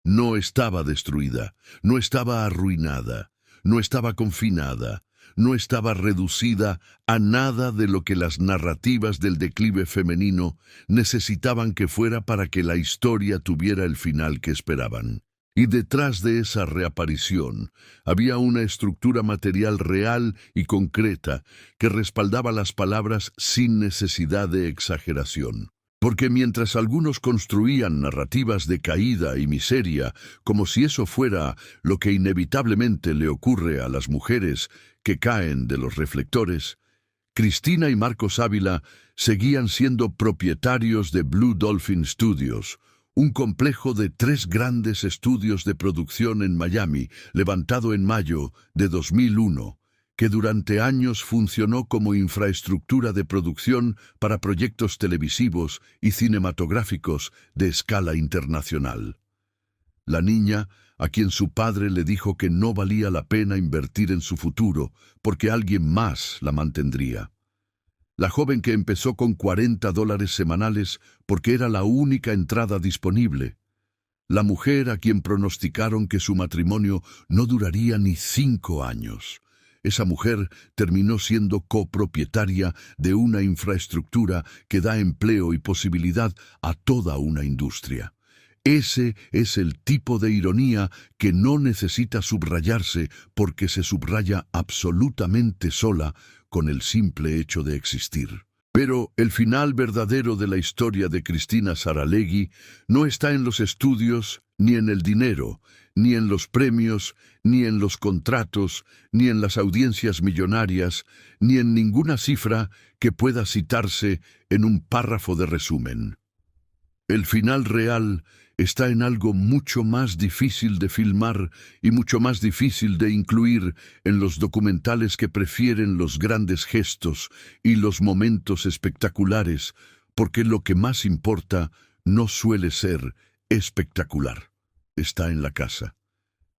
No estaba destruida, no estaba arruinada, no estaba confinada, no estaba reducida a nada de lo que las narrativas del declive femenino necesitaban que fuera para que la historia tuviera el final que esperaban. Y detrás de esa reaparición había una estructura material real y concreta que respaldaba las palabras sin necesidad de exageración. Porque mientras algunos construían narrativas de caída y miseria, como si eso fuera lo que inevitablemente le ocurre a las mujeres que caen de los reflectores, Cristina y Marcos Ávila seguían siendo propietarios de Blue Dolphin Studios, un complejo de 3 grandes estudios de producción en Miami, levantado en mayo de 2001, que durante años funcionó como infraestructura de producción para proyectos televisivos y cinematográficos de escala internacional. La niña, a quien su padre le dijo que no valía la pena invertir en su futuro, porque alguien más la mantendría. La joven que empezó con $40 semanales porque era la única entrada disponible. La mujer a quien pronosticaron que su matrimonio no duraría ni 5 años. Esa mujer terminó siendo copropietaria de una infraestructura que da empleo y posibilidad a toda una industria. Ese es el tipo de ironía que no necesita subrayarse porque se subraya absolutamente sola con el simple hecho de existir. Pero el final verdadero de la historia de Cristina Saralegui no está en los estudios, ni en el dinero, ni en los premios, ni en los contratos, ni en las audiencias millonarias, ni en ninguna cifra que pueda citarse en un párrafo de resumen. El final real está en algo mucho más difícil de filmar y mucho más difícil de incluir en los documentales que prefieren los grandes gestos y los momentos espectaculares, porque lo que más importa no suele ser espectacular. Está en la casa,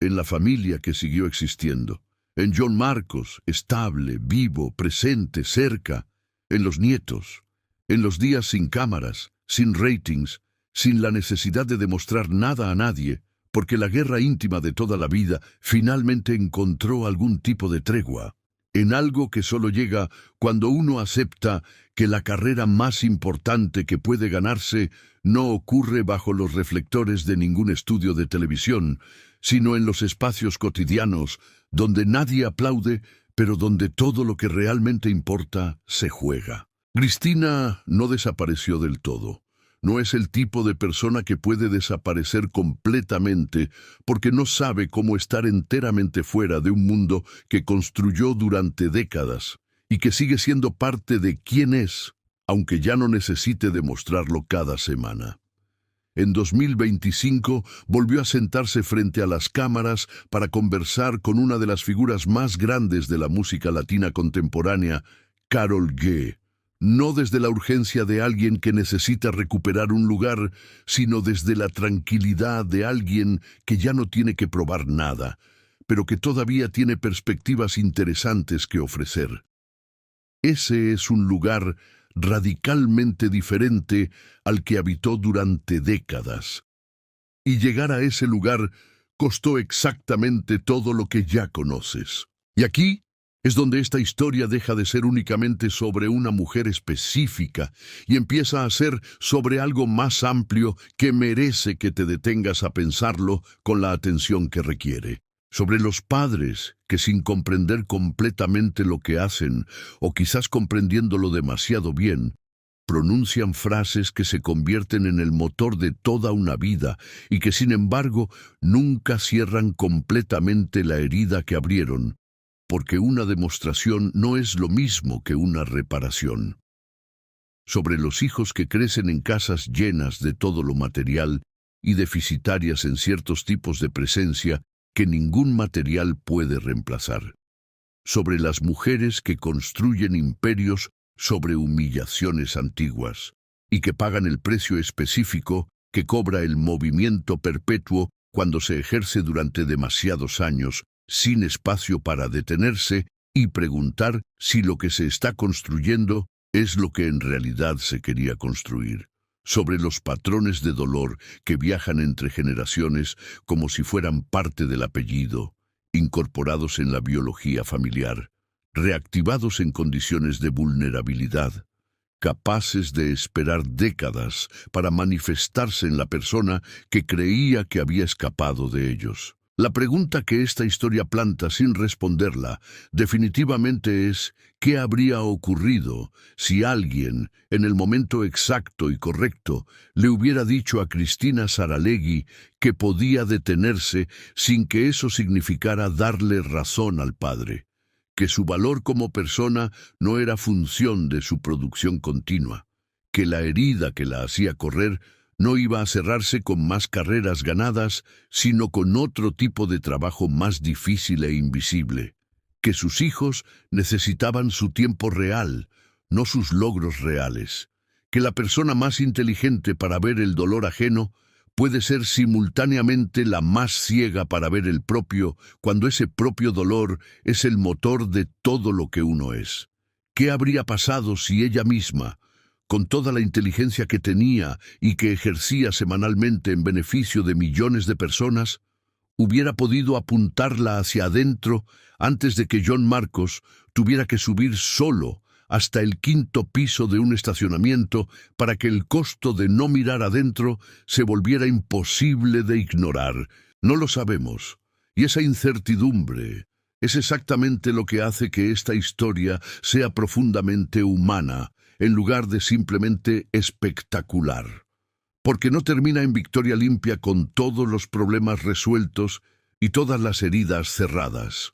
en la familia que siguió existiendo, en John Marcos, estable, vivo, presente, cerca, en los nietos, en los días sin cámaras, sin ratings, sin la necesidad de demostrar nada a nadie, porque la guerra íntima de toda la vida finalmente encontró algún tipo de tregua, en algo que solo llega cuando uno acepta que la carrera más importante que puede ganarse no ocurre bajo los reflectores de ningún estudio de televisión, sino en los espacios cotidianos, donde nadie aplaude, pero donde todo lo que realmente importa se juega. Cristina no desapareció del todo. No es el tipo de persona que puede desaparecer completamente porque no sabe cómo estar enteramente fuera de un mundo que construyó durante décadas y que sigue siendo parte de quién es, aunque ya no necesite demostrarlo cada semana. En 2025 volvió a sentarse frente a las cámaras para conversar con una de las figuras más grandes de la música latina contemporánea, Karol G. No desde la urgencia de alguien que necesita recuperar un lugar, sino desde la tranquilidad de alguien que ya no tiene que probar nada, pero que todavía tiene perspectivas interesantes que ofrecer. Ese es un lugar radicalmente diferente al que habitó durante décadas. Y llegar a ese lugar costó exactamente todo lo que ya conoces. Y aquí es donde esta historia deja de ser únicamente sobre una mujer específica y empieza a ser sobre algo más amplio que merece que te detengas a pensarlo con la atención que requiere. Sobre los padres que, sin comprender completamente lo que hacen, o quizás comprendiéndolo demasiado bien, pronuncian frases que se convierten en el motor de toda una vida y que, sin embargo, nunca cierran completamente la herida que abrieron, porque una demostración no es lo mismo que una reparación. Sobre los hijos que crecen en casas llenas de todo lo material y deficitarias en ciertos tipos de presencia que ningún material puede reemplazar. Sobre las mujeres que construyen imperios sobre humillaciones antiguas y que pagan el precio específico que cobra el movimiento perpetuo cuando se ejerce durante demasiados años, sin espacio para detenerse y preguntar si lo que se está construyendo es lo que en realidad se quería construir. Sobre los patrones de dolor que viajan entre generaciones como si fueran parte del apellido, incorporados en la biología familiar, reactivados en condiciones de vulnerabilidad, capaces de esperar décadas para manifestarse en la persona que creía que había escapado de ellos. La pregunta que esta historia planta sin responderla definitivamente es ¿qué habría ocurrido si alguien, en el momento exacto y correcto, le hubiera dicho a Cristina Saralegui que podía detenerse sin que eso significara darle razón al padre? Que su valor como persona no era función de su producción continua, que la herida que la hacía correr no iba a cerrarse con más carreras ganadas, sino con otro tipo de trabajo más difícil e invisible, que sus hijos necesitaban su tiempo real, no sus logros reales, que la persona más inteligente para ver el dolor ajeno puede ser simultáneamente la más ciega para ver el propio, cuando ese propio dolor es el motor de todo lo que uno es. ¿Qué habría pasado si ella misma, con toda la inteligencia que tenía y que ejercía semanalmente en beneficio de millones de personas, hubiera podido apuntarla hacia adentro antes de que John Marcos tuviera que subir solo hasta el 5º piso de un estacionamiento para que el costo de no mirar adentro se volviera imposible de ignorar? No lo sabemos, y esa incertidumbre es exactamente lo que hace que esta historia sea profundamente humana, en lugar de simplemente espectacular. Porque no termina en victoria limpia con todos los problemas resueltos y todas las heridas cerradas.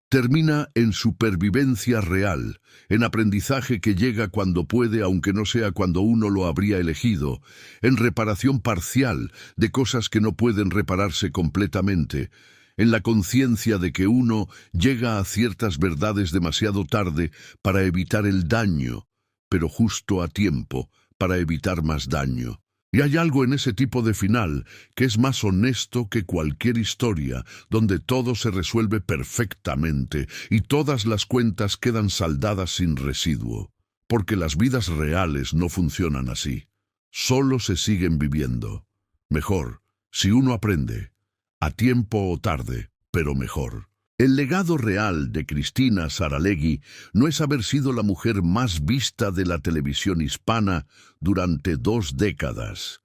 Termina en supervivencia real, en aprendizaje que llega cuando puede, aunque no sea cuando uno lo habría elegido, en reparación parcial de cosas que no pueden repararse completamente, en la conciencia de que uno llega a ciertas verdades demasiado tarde para evitar el daño, pero justo a tiempo para evitar más daño. Y hay algo en ese tipo de final que es más honesto que cualquier historia, donde todo se resuelve perfectamente y todas las cuentas quedan saldadas sin residuo. Porque las vidas reales no funcionan así. Solo se siguen viviendo. Mejor, si uno aprende, a tiempo o tarde, pero mejor. El legado real de Cristina Saralegui no es haber sido la mujer más vista de la televisión hispana durante 2 décadas.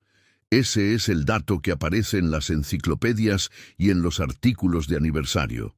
Ese es el dato que aparece en las enciclopedias y en los artículos de aniversario.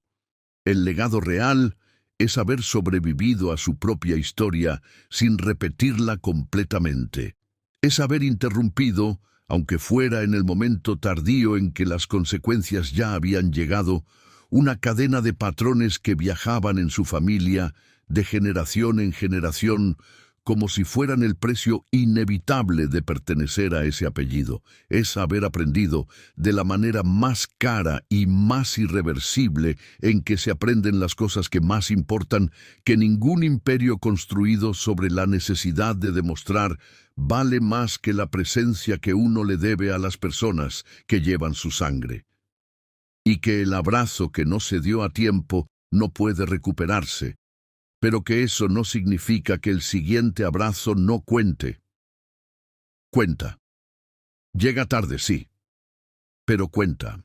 El legado real es haber sobrevivido a su propia historia sin repetirla completamente. Es haber interrumpido, aunque fuera en el momento tardío en que las consecuencias ya habían llegado, una cadena de patrones que viajaban en su familia de generación en generación como si fueran el precio inevitable de pertenecer a ese apellido. Es haber aprendido de la manera más cara y más irreversible en que se aprenden las cosas que más importan, que ningún imperio construido sobre la necesidad de demostrar vale más que la presencia que uno le debe a las personas que llevan su sangre. Y que el abrazo que no se dio a tiempo no puede recuperarse, pero que eso no significa que el siguiente abrazo no cuente. Cuenta. Llega tarde, sí, pero cuenta.